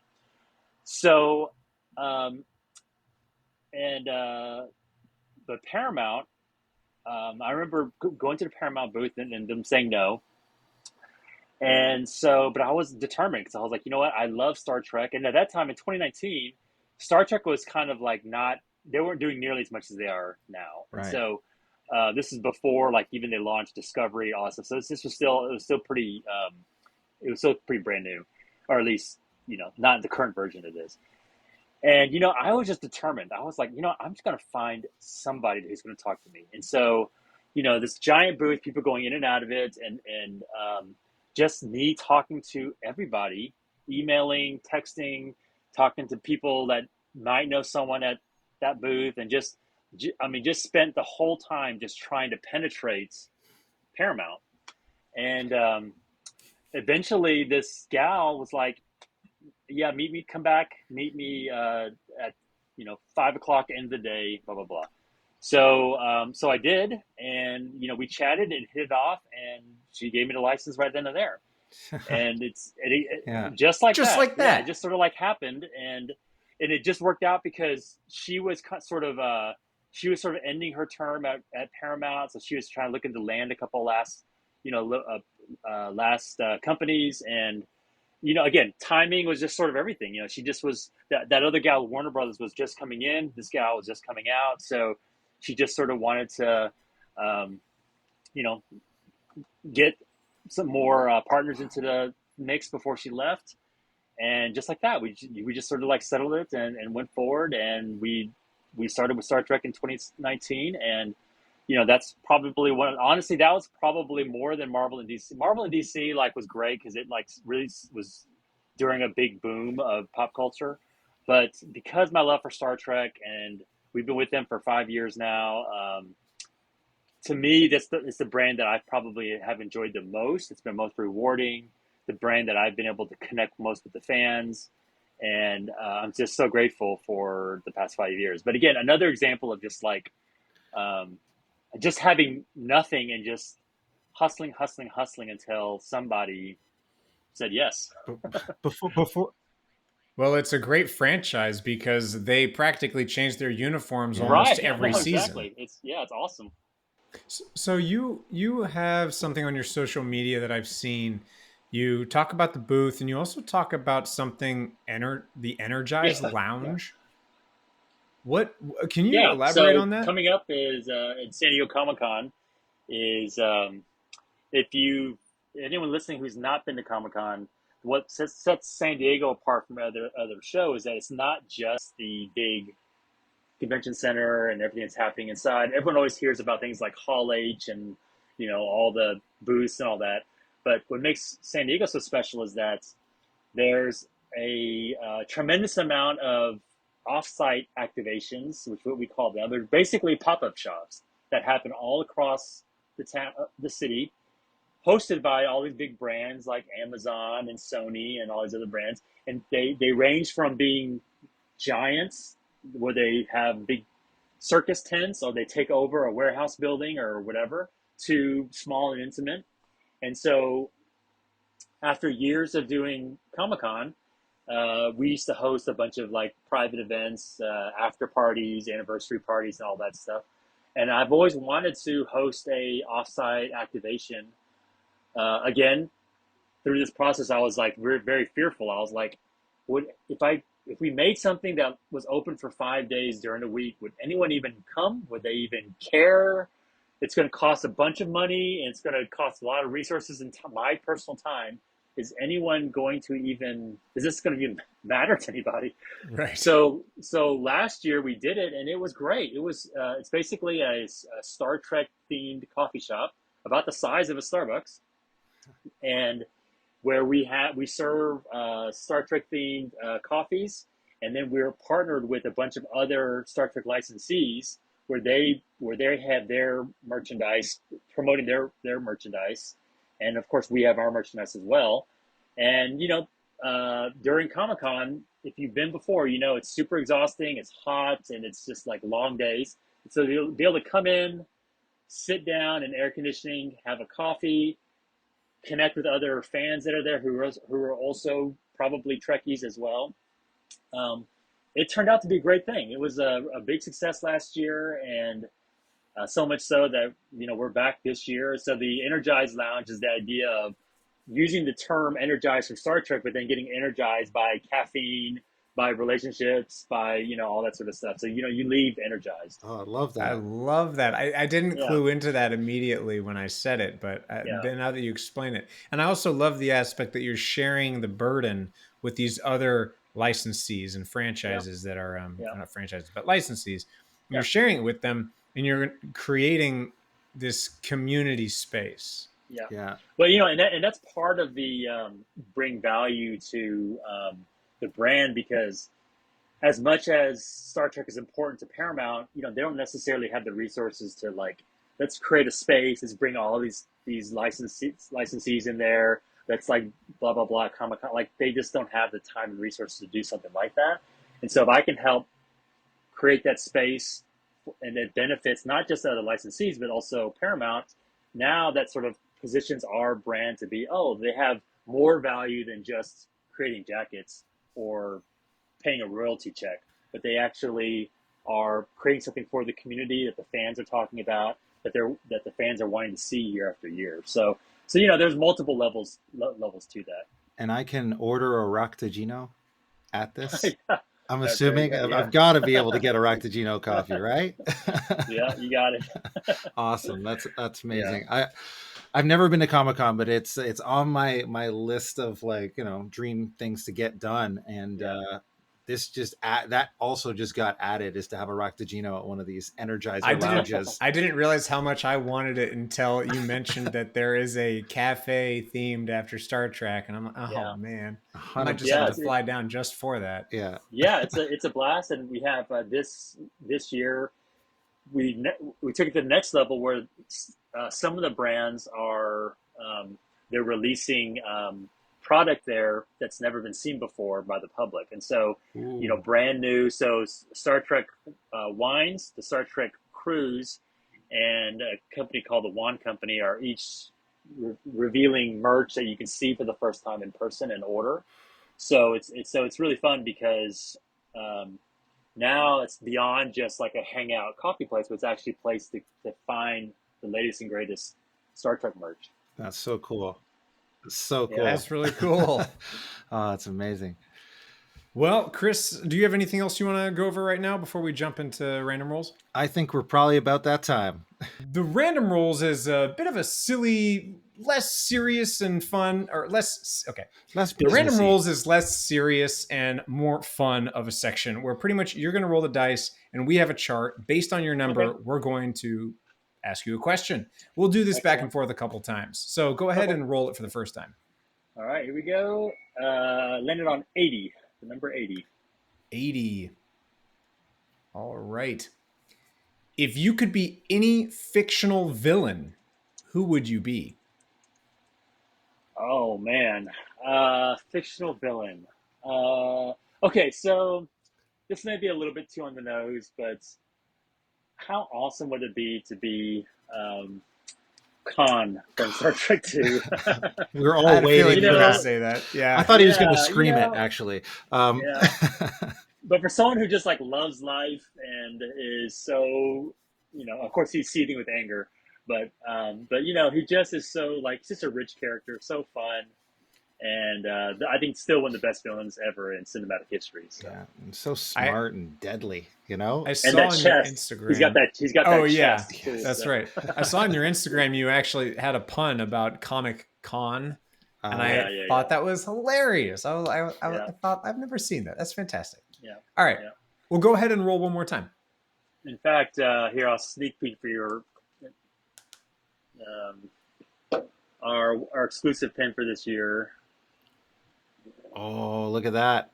So, but Paramount, I remember going to the Paramount booth and them saying no. And so, but I was determined, because I was like, you know what? I love Star Trek. And at that time in 2019, Star Trek was kind of like they weren't doing nearly as much as they are now.
Right.
And so this is before, like, even they launched Discovery, all that stuff. So it was still pretty brand new, or at least, not the current version it is. And, I was just determined. I was like, I'm just going to find somebody who's going to talk to me. And so, this giant booth, people going in and out of it, and just me talking to everybody, emailing, texting, talking to people that might know someone at that booth, and just spent the whole time just trying to penetrate Paramount. And eventually this gal was like, yeah, meet me at 5 o'clock, end of the day, blah, blah, blah. So, so I did, and, we chatted and hit it off, and she gave me the license right then and there. And
Yeah.
just like that.
Yeah,
it just sort of like happened. And it just worked out, because she was sort of ending her term at Paramount. So she was trying to look into land a couple last companies. And, again, timing was just sort of everything. She just was, that other gal, Warner Brothers, was just coming in. This gal was just coming out. So she just sort of wanted to, get some more partners into the mix before she left. And just like that, we just sort of like settled it and went forward. And we started with Star Trek in 2019. And, that's probably honestly, that was probably more than Marvel and DC. Marvel and DC was great, because it really was during a big boom of pop culture. But because my love for Star Trek, and we've been with them for 5 years now, to me, it's the brand that I probably have enjoyed the most. It's been most rewarding, the brand that I've been able to connect most with the fans. And I'm just so grateful for the past 5 years. But again, another example of just just having nothing and just hustling until somebody said yes.
Before.
Well, it's a great franchise, because they practically change their uniforms almost every season.
Exactly. It's awesome.
So you have something on your social media that I've seen. You talk about the booth, and you also talk about something, the Energized Lounge. What can you elaborate on that?
Coming up is in San Diego Comic-Con is if anyone listening who's not been to Comic-Con, what sets San Diego apart from other shows is that it's not just the big convention center and everything that's happening inside. Everyone always hears about things like Hall H and all the booths and all that. But what makes San Diego so special is that there's a tremendous amount of off-site activations, which what we call them. They're basically pop-up shops that happen all across the city, hosted by all these big brands like Amazon and Sony and all these other brands. And they range from being giants, where they have big circus tents, or they take over a warehouse building or whatever, to small and intimate. And so after years of doing Comic-Con, we used to host a bunch of private events, after parties, anniversary parties, and all that stuff. And I've always wanted to host a offsite activation. Again, through this process, I was very fearful. I was like, if we made something that was open for 5 days during the week, would anyone even come? Would they even care? it's going to cost a bunch of money and it's going to cost a lot of resources and my personal time. Is anyone going to even, is this going to even matter to anybody?
Right.
So last year we did it and it was great. It was, it's basically a Star Trek themed coffee shop about the size of a Starbucks, and where we serve Star Trek themed coffees. And then we're partnered with a bunch of other Star Trek licensees where they have their merchandise, promoting their merchandise. And of course, we have our merchandise as well. And, during Comic-Con, if you've been before, it's super exhausting, it's hot, and it's just like long days. So you'll be able to come in, sit down in air conditioning, have a coffee, connect with other fans that are there who are also probably Trekkies as well. It turned out to be a great thing. It was a big success last year, and so much so that, we're back this year. So the Energized Lounge is the idea of using the term energized from Star Trek, but then getting energized by caffeine, by relationships, by, all that sort of stuff. So, you leave energized.
Oh, I love that.
I love that. I didn't clue into that immediately when I said it, but now that you explain it. And I also love the aspect that you're sharing the burden with these other licensees and franchises that are, not franchises, but licensees. You're sharing it with them and you're creating this community space.
Yeah. Well, and that's part of the bring value to the brand, because as much as Star Trek is important to Paramount, they don't necessarily have the resources to let's create a space, let's bring all these licensees in there. That's like blah, blah, blah, Comic-Con. Like they just don't have the time and resources to do something like that. And so if I can help create that space, and it benefits not just other licensees, but also Paramount, now that sort of positions our brand to be, they have more value than just creating jackets or paying a royalty check, but they actually are creating something for the community that the fans are talking about, that the fans are wanting to see year after year. So there's multiple levels to that.
And I can order a Ractagino at this. I'm
That's
assuming I've got to be able to get a Ractagino coffee, right?
Yeah, you got it.
Awesome. That's amazing. Yeah. I've never been to Comic-Con, but it's on my list of dream things to get done. And this that also just got added, is to have a Ractagino at one of these Energizer lounges.
I didn't realize how much I wanted it until you mentioned that there is a cafe themed after Star Trek, and I'm like, man, I might just have to fly down just for that.
Yeah,
it's a blast, and we have this year we took it to the next level where some of the brands are they're releasing product there that's never been seen before by the public. And so, brand new. So Star Trek wines, the Star Trek cruise, and a company called the Wine Company are each revealing merch that you can see for the first time in person and order. So it's really fun because now it's beyond just like a hangout coffee place, but it's actually a place to find the latest and greatest Star Trek merch.
That's so cool. So cool.
Yeah, that's really cool.
Oh, that's amazing.
Well, Chris, do you have anything else you want to go over right now before we jump into random rolls?
I think we're probably about that time.
The random rolls is a bit of a silly, less serious and fun, or less businessy. The random rolls is less serious and more fun of a section where pretty much you're going to roll the dice and we have a chart. Based on your number, we're going to ask you a question. We'll do this back and forth a couple times. So go ahead and roll it for the first time.
All right, here we go. Landed on 80, the number 80.
80. All right. If you could be any fictional villain, who would you be?
Oh, man. Fictional villain. Okay, so this may be a little bit too on the nose, but how awesome would it be to be Khan from Star Trek 2?
We were all waiting for that.
Say that. Yeah,
I thought he was going to scream it, actually.
But for someone who just loves life and is so, of course he's seething with anger, but he just is so he's just a rich character, so fun, and I think still one of the best villains ever in cinematic history. So.
Yeah, and so smart and deadly, you know.
I saw on your Instagram.
He's got that.
Oh
yeah,
too, that's so. Right. I saw on your Instagram you actually had a pun about Comic Con, and I thought that was hilarious. I thought I've never seen that. That's fantastic.
Yeah.
All right. Yeah. Well, go ahead and roll one more time.
In fact, here I'll sneak peek for your our exclusive pin for this year.
Oh, look at that.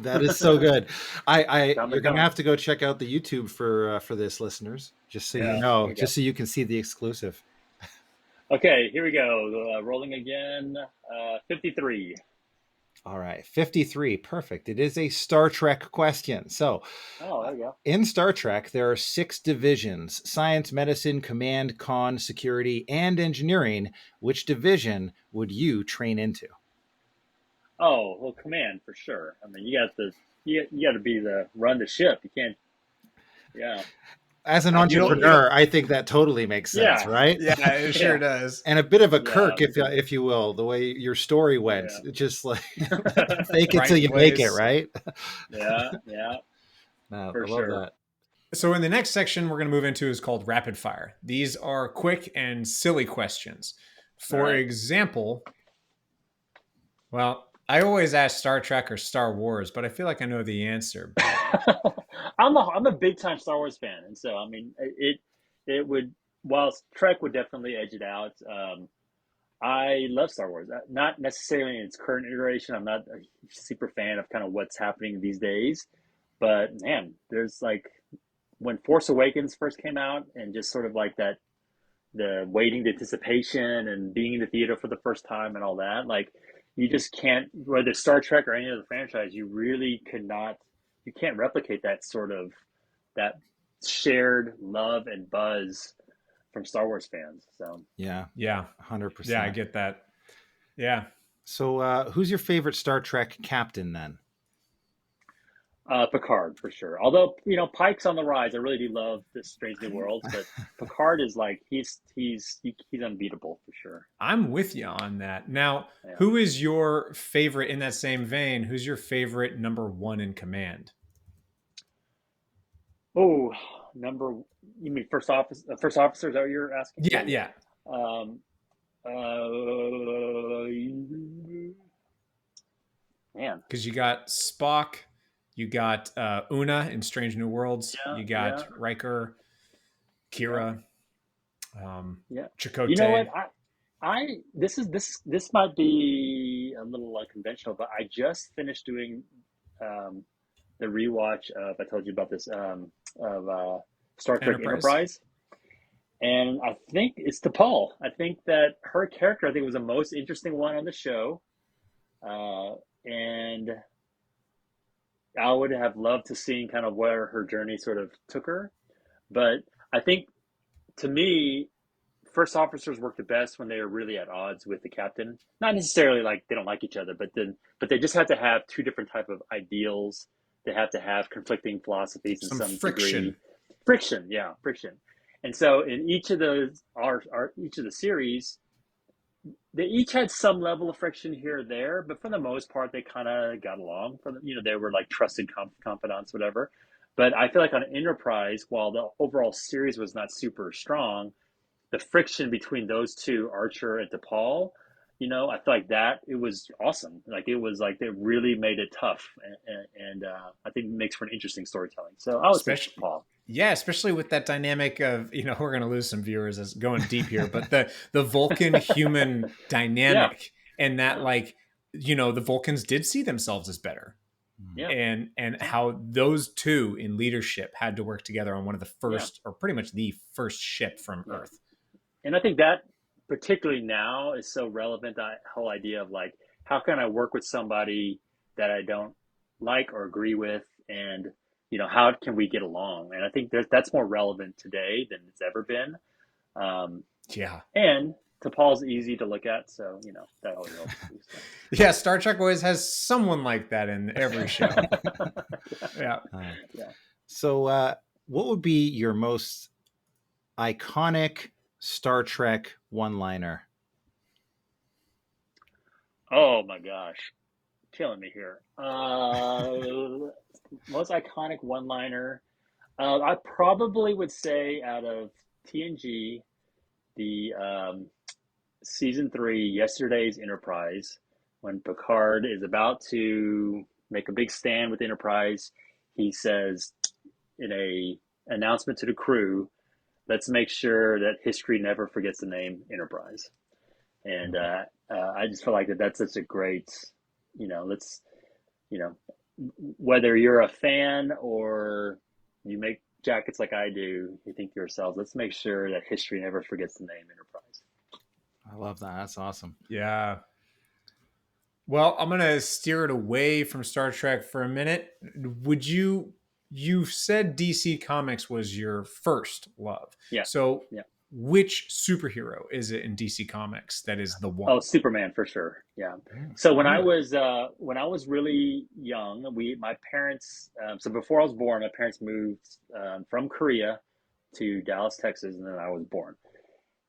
That is so good. You're gonna have to go check out the YouTube for this, listeners, just so you know, just so you can see the exclusive.
Okay, here we go. Rolling again. 53.
All right, 53. Perfect. It is a Star Trek question. So,
there you go.
In Star Trek, there are 6 divisions: science, medicine, command, con, security, and engineering. Which division would you train into?
Oh, well, command for sure. I mean, you got to be run the ship. You can't. Yeah.
As an entrepreneur, I think that totally makes sense, right?
Yeah, it sure does.
And a bit of a Kirk, if you will, the way your story went, just like fake it till you make it, right?
Yeah.
No, I love that.
So in the next section we're going to move into is called Rapid Fire. These are quick and silly questions. For example, well, I always ask Star Trek or Star Wars, but I feel like I know the answer.
I'm a big time Star Wars fan, and so I mean it would. While Trek would definitely edge it out, I love Star Wars. Not necessarily in its current iteration. I'm not a super fan of kind of what's happening these days, but man, there's like when Force Awakens first came out, and just sort of like that, the waiting, the anticipation, and being in the theater for the first time, and all that, like. You just can't, whether Star Trek or any other franchise, you really you can't replicate that sort of, that shared love and buzz from Star Wars fans. So
yeah, 100%.
Yeah, I get that. Yeah.
So who's your favorite Star Trek captain then?
Picard for sure. Although Pike's on the rise. I really do love this Strange New Worlds, but Picard is like he's unbeatable for sure.
I'm with you on that. Now, who is your favorite in that same vein? Who's your favorite number 1 in command?
Oh, you mean first officer? Is that what you're asking?
Yeah.
Man,
because you got Spock. You got Una in Strange New Worlds. You got Riker, Kira, Chakotay.
You know what? This might be a little unconventional, but I just finished doing the rewatch of, I told you about this, of Star Trek Enterprise. And I think it's T'Pol. I think that her character, was the most interesting one on the show. And I would have loved to see kind of where her journey sort of took her. But I think, to me, first officers work the best when they are really at odds with the captain. Not necessarily like they don't like each other, but they just have to have two different type of ideals. They have to have conflicting philosophies in some
friction.
Degree. Friction. And so in each of those, each of the series, they each had some level of friction here or there, but for the most part, they kind of got along. They were like trusted confidants, whatever. But I feel like on Enterprise, while the overall series was not super strong, the friction between those two, Archer and T'Pol, I feel like that it was awesome. Like it was like they really made it tough, and I think it makes for an interesting storytelling. So I was T'Pol.
Yeah, especially with that dynamic of, we're going to lose some viewers as going deep here, but the Vulcan human dynamic and that the Vulcans did see themselves as better.
Yeah.
And how those two in leadership had to work together on one of the first or pretty much the first ship from Earth.
And I think that particularly now is so relevant, that whole idea of like, how can I work with somebody that I don't like or agree with, and how can we get along? And I think that's more relevant today than it's ever been. And T'Pol's easy to look at, so that always helps.
Yeah, Star Trek always has someone like that in every show. Yeah.
So, what would be your most iconic Star Trek one-liner?
Oh my gosh, killing me here. Most iconic one-liner. I probably would say out of TNG, the season 3, Yesterday's Enterprise, when Picard is about to make a big stand with Enterprise, he says in a announcement to the crew, "Let's make sure that history never forgets the name Enterprise." And I just feel like that's such a great, let's, whether you're a fan or you make jackets like I do, you think to yourselves, let's make sure that history never forgets the name Enterprise.
I love that. That's awesome.
Yeah. Well, I'm going to steer it away from Star Trek for a minute. You said DC Comics was your first love.
Yeah.
So
yeah.
Which superhero is it in DC Comics that is the one?
Oh, Superman for sure. Yeah. So when I was really young, my parents, so before I was born, my parents moved from Korea to Dallas, Texas, and then I was born.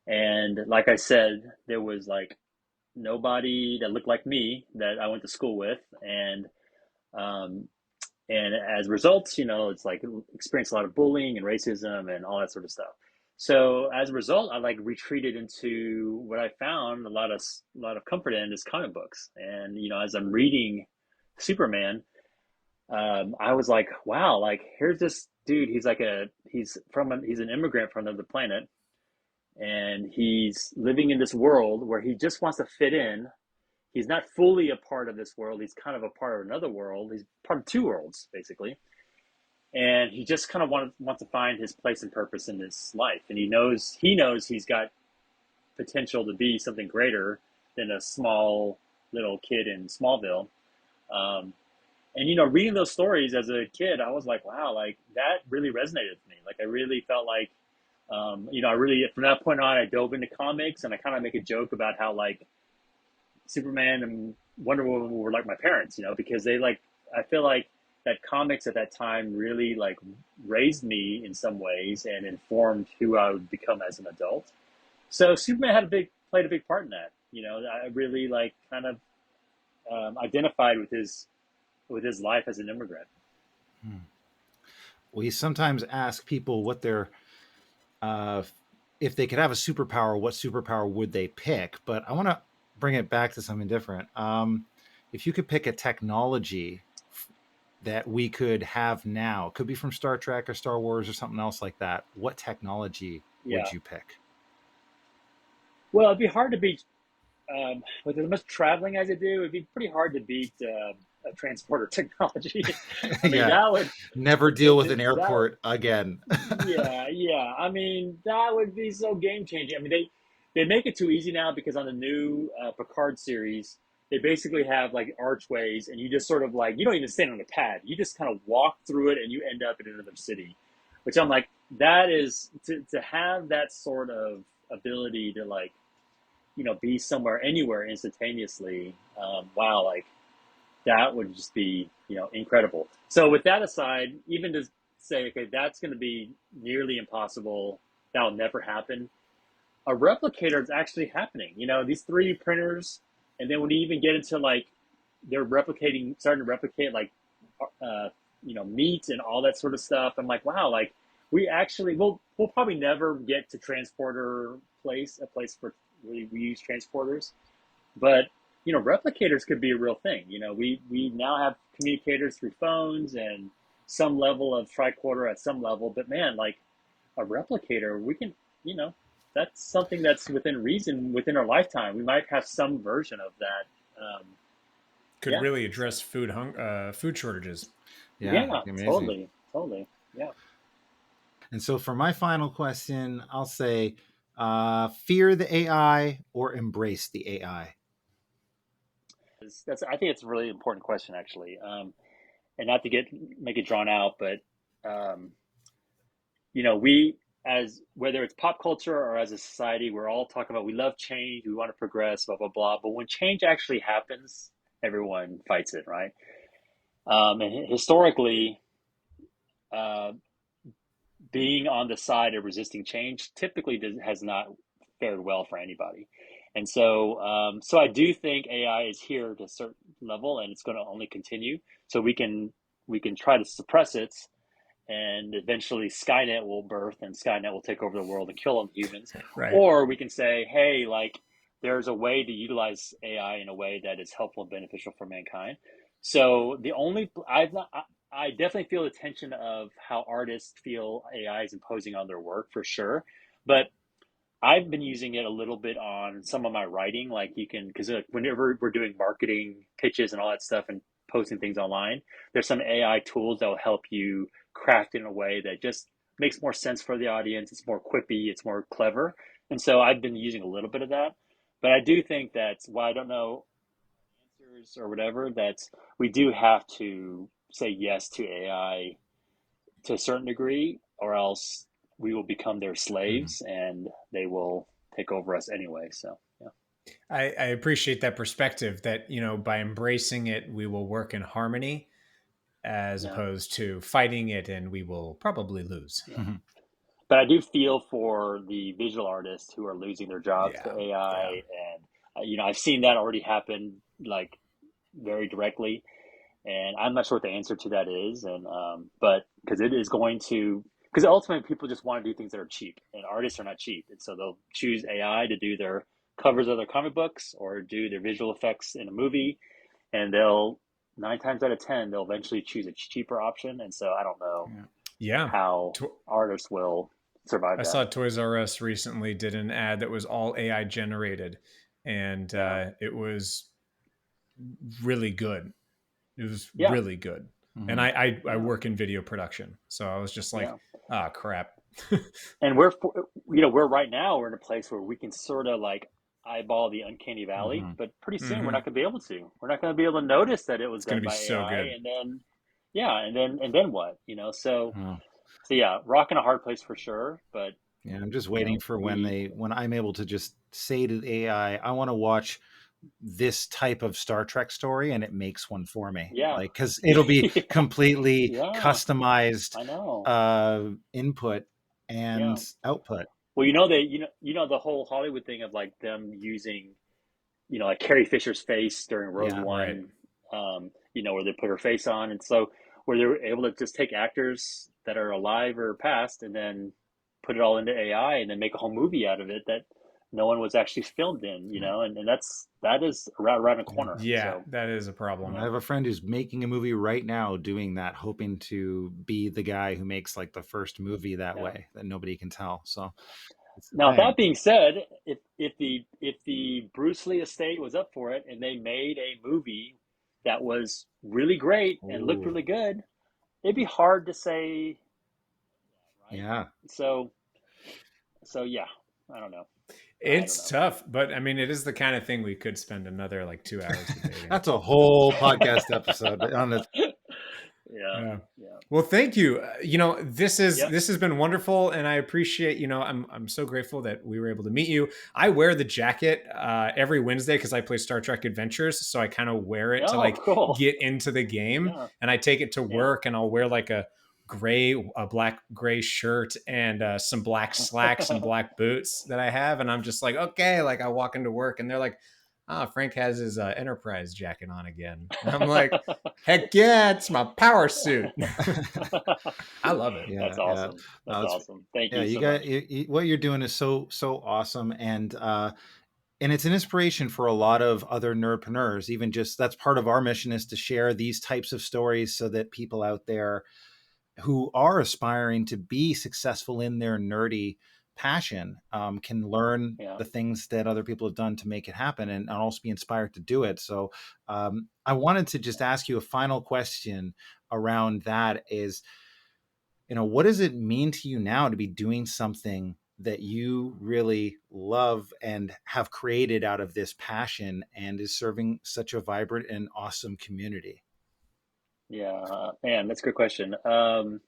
And like I said, there was like nobody that looked like me that I went to school with, and as a result, it's like experienced a lot of bullying and racism and all that sort of stuff. So as a result, I like retreated into what I found a lot of comfort in is comic books. And as I'm reading Superman, I was like, wow, like here's this dude. He's an immigrant from another planet, and he's living in this world where he just wants to fit in. He's not fully a part of this world. He's kind of a part of another world. He's part of two worlds, basically. And he just kind of wants to find his place and purpose in his life. And he knows he's got potential to be something greater than a small little kid in Smallville. And reading those stories as a kid, I was like, wow, like that really resonated with me. Like I really felt like, I really, from that point on, I dove into comics, and I kind of make a joke about how like Superman and Wonder Woman were like my parents, because they I feel like that comics at that time really like raised me in some ways and informed who I would become as an adult. So Superman played a big part in that. I really like kind of identified with his life as an immigrant.
We sometimes ask people what their if they could have a superpower, what superpower would they pick? But I want to bring it back to something different. If you could pick a technology that we could have now, could be from Star Trek or Star Wars or something else like that, what technology would you pick?
Well, it'd be hard to beat, with as much traveling as I do, it'd be pretty hard to beat a transporter technology. I mean, that would
never deal with an airport again.
yeah. I mean, that would be so game changing. I mean, they make it too easy now because on the new Picard series, they basically have like archways, and you just sort of like, you don't even stand on a pad. You just kind of walk through it and you end up in another city, which I'm like, that is to have that sort of ability to like, be somewhere, anywhere instantaneously. Wow. Like that would just be, incredible. So with that aside, even to say, okay, that's going to be nearly impossible. That'll never happen. A replicator is actually happening. These 3D printers, and then when you even get into like they're starting to replicate like meat and all that sort of stuff. I'm like, wow, like we actually we'll probably never get to a place where we use transporters, but replicators could be a real thing. We now have communicators through phones and some level of tricorder at some level, but man, like a replicator, we can, that's something that's within reason, within our lifetime. We might have some version of that.
Could really address food shortages.
Yeah, totally. Yeah.
And so for my final question, I'll say, fear the AI or embrace the AI?
I think it's a really important question, actually. And not to make it drawn out, but we, as whether it's pop culture or as a society, we're all talking about we love change, we want to progress, blah blah blah. But when change actually happens, everyone fights it, right? And historically, being on the side of resisting change typically has not fared well for anybody. And so I do think AI is here to a certain level, and it's going to only continue. So we can try to suppress it, and eventually Skynet will birth, and Skynet will take over the world and kill all the humans.
Right.
Or we can say, hey, like, there's a way to utilize AI in a way that is helpful and beneficial for mankind. So I definitely feel the tension of how artists feel AI is imposing on their work, for sure. But I've been using it a little bit on some of my writing, like because whenever we're doing marketing pitches and all that stuff and posting things online, there's some AI tools that will help you craft it in a way that just makes more sense for the audience. It's more quippy, it's more clever. And so I've been using a little bit of that. But I do think that's why I don't know answers or whatever, that we do have to say yes to AI to a certain degree, or else we will become their slaves and they will take over us anyway. So, yeah.
I appreciate that perspective that, by embracing it, we will work in harmony as opposed to fighting it and we will probably lose.
Yeah. But I do feel for the visual artists who are losing their jobs to AI. And, I've seen that already happen, like, very directly. And I'm not sure what the answer to that is. And, but because it is going to, because ultimately people just want to do things that are cheap, and artists are not cheap. And so they'll choose AI to do their covers of their comic books or do their visual effects in a movie. And 9 times out of 10, they'll eventually choose a cheaper option. And so I don't know how artists will survive that.
I saw Toys R Us recently did an ad that was all AI generated, and it was really good. It was really good. Mm-hmm. And I work in video production, so I was just like, crap.
And we're right now, we're in a place where we can sort of like eyeball the uncanny valley, but pretty soon we're not going to be able to. We're not going to be able to notice that it was done by
so
AI,
good.
and then what? So rock in a hard place for sure. But
I'm just waiting for when I'm able to just say to the AI, I want to watch this type of Star Trek story, and it makes one for me. Like, because it'll be completely customized input and output.
Well, the whole Hollywood thing of like them using, like Carrie Fisher's face during Rogue One, where they put her face on, and so where they were able to just take actors that are alive or past and then put it all into AI and then make a whole movie out of it that no one was actually filmed in, and that is around the corner.
Yeah, so that is a problem.
I have a friend who's making a movie right now doing that, hoping to be the guy who makes like the first movie that way that nobody can tell. So
now that being said, if the Bruce Lee estate was up for it and they made a movie that was really great and looked really good, it'd be hard to say. Right?
Yeah.
So yeah, I don't know.
It's tough, but I mean, it is the kind of thing we could spend another like 2 hours debating.
That's a whole podcast episode on this.
Yeah.
Well, thank you. This has been wonderful, and I appreciate. I'm so grateful that we were able to meet you. I wear the jacket every Wednesday because I play Star Trek Adventures, so I kind of wear it to get into the game, and I take it to work, and I'll wear like a black gray shirt and some black slacks and black boots that I have, and I'm just like, okay, like I walk into work and they're like, Frank has his Enterprise jacket on again. And I'm like, heck yeah, it's my power suit. I love it.
Yeah, that's awesome. That's awesome. Thank you.
You guys, what you're doing is so awesome, and it's an inspiration for a lot of other nerdpreneurs. Even just that's part of our mission, is to share these types of stories so that people out there who are aspiring to be successful in their nerdy passion can learn the things that other people have done to make it happen, and also be inspired to do it. So I wanted to just ask you a final question around that is, what does it mean to you now to be doing something that you really love and have created out of this passion and is serving such a vibrant and awesome community?
Yeah, man, that's a good question. I'm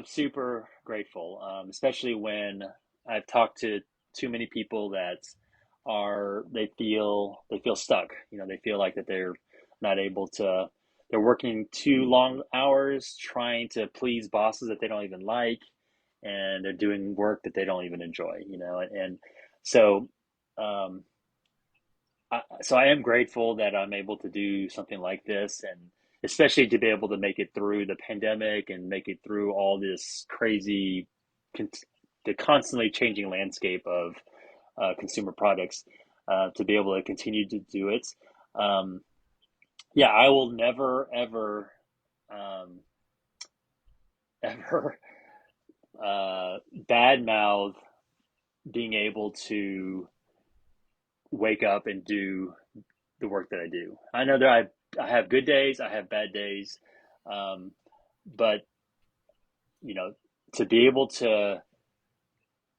super grateful, especially when I've talked to too many people that they feel stuck. They feel like that they're not able to. They're working too long hours trying to please bosses that they don't even like, and they're doing work that they don't even enjoy. And so so I am grateful that I'm able to do something like this, and especially to be able to make it through the pandemic and make it through all this crazy, the constantly changing landscape of consumer products, to be able to continue to do it. Yeah, I will never, ever, ever badmouth being able to wake up and do the work that I do. I know that I have good days, I have bad days, but to be able to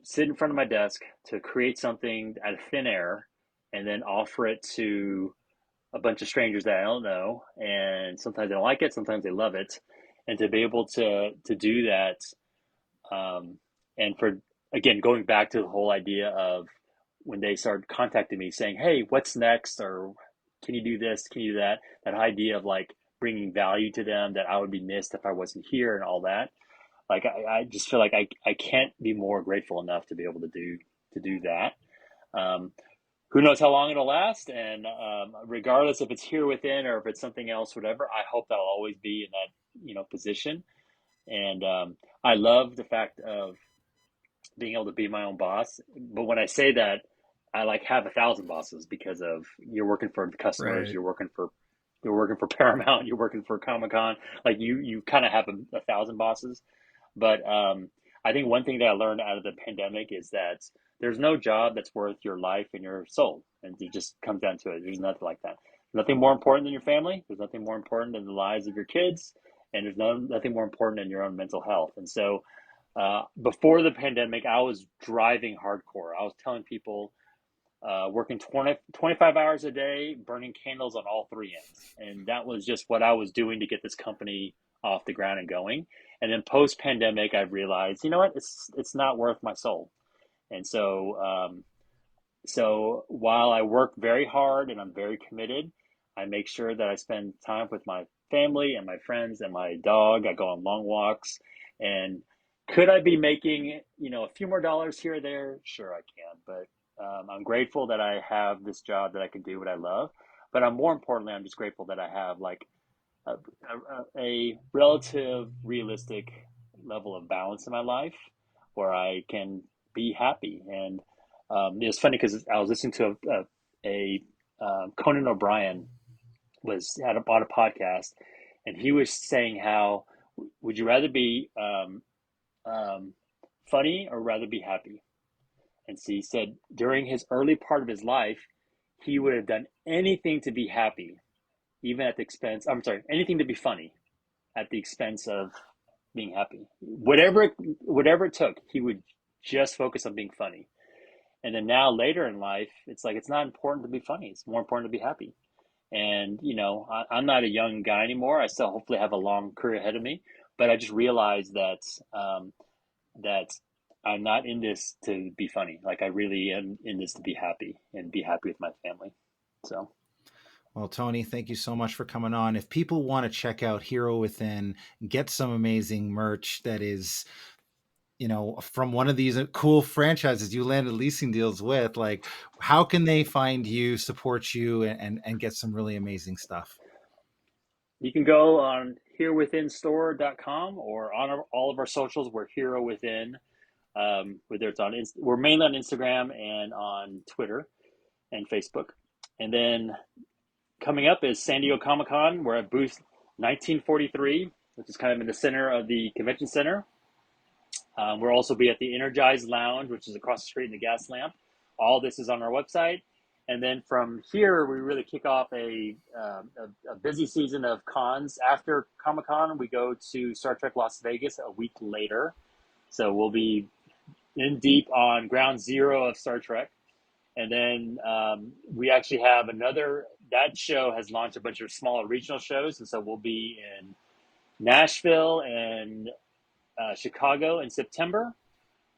sit in front of my desk to create something out of thin air and then offer it to a bunch of strangers that I don't know, and sometimes they don't like it, sometimes they love it, and to be able to do that, and for again going back to the whole idea of when they started contacting me saying, "Hey, what's next?" or "Can you do this? Can you do that?" That idea of like bringing value to them that I would be missed if I wasn't here and all that. Like I just feel like I can't be more grateful enough to be able to do that. Who knows how long it'll last, and regardless if it's here within or if it's something else, whatever, I hope that I'll always be in that position. And I love the fact of being able to be my own boss. But when I say that, I like have 1,000 bosses because of you're working for customers,
right.
you're working for Paramount, you're working for Comic-Con. Like you kind of have 1,000 bosses. But I think one thing that I learned out of the pandemic is that there's no job that's worth your life and your soul. And it just comes down to it. There's nothing like that. Nothing more important than your family. There's nothing more important than the lives of your kids. And there's nothing more important than your own mental health. And so before the pandemic, I was driving hardcore. I was telling people, working 25 hours a day, burning candles on all three ends. And that was just what I was doing to get this company off the ground and going. And then post pandemic, I realized, you know what, it's not worth my soul. And so, so while I work very hard and I'm very committed, I make sure that I spend time with my family and my friends and my dog. I go on long walks. And could I be making, a few more dollars here or there? Sure, I can. But I'm grateful that I have this job that I can do what I love. But more importantly, I'm just grateful that I have like a relative, realistic level of balance in my life where I can be happy. And it's funny because I was listening to a Conan O'Brien had on a podcast, and he was saying how would you rather be funny or rather be happy? And so he said during his early part of his life, he would have done anything to be happy, even at the expense, I'm sorry, anything to be funny at the expense of being happy. Whatever it took, he would just focus on being funny. And then now later in life, it's like it's not important to be funny. It's more important to be happy. And, I'm not a young guy anymore. I still hopefully have a long career ahead of me. But I just realized that that I'm not in this to be funny. Like I really am in this to be happy and be happy with my family. So.
Well, Tony, thank you so much for coming on. If people want to check out Hero Within, get some amazing merch that is, from one of these cool franchises you landed leasing deals with, like how can they find you, support you, and get some really amazing stuff?
You can go on herewithinstore.com or on all of our socials. We're Hero Within. Whether it's we're mainly on Instagram and on Twitter and Facebook. And then coming up is San Diego Comic-Con. We're at booth 1943, which is kind of in the center of the convention center. We'll also be at the Energized Lounge, which is across the street in the Gas Lamp. All this is on our website. And then from here, we really kick off a busy season of cons. After Comic-Con, we go to Star Trek Las Vegas a week later. So we'll be in deep on ground zero of Star Trek. And then we actually have that show has launched a bunch of smaller regional shows. And so we'll be in Nashville and Chicago in September.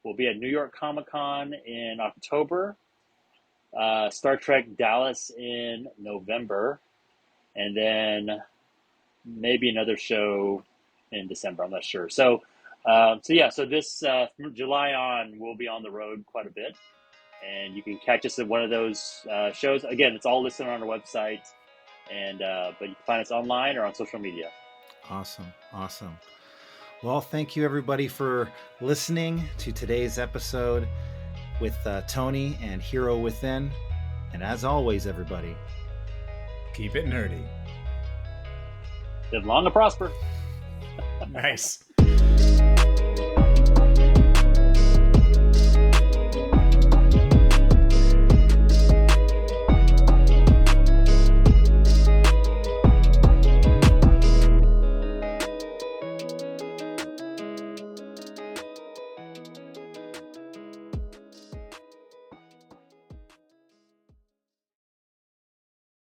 We'll be at New York Comic-Con in October. Star Trek Dallas in November, and then maybe another show in December. I'm not sure. So this from July on, we'll be on the road quite a bit, and you can catch us at one of those shows. Again, it's all listed on our website, and but you can find us online or on social media.
Awesome. Well, thank you everybody for listening to today's episode with Tony and Hero Within. And as always, everybody,
keep it nerdy.
Live long and prosper.
Nice.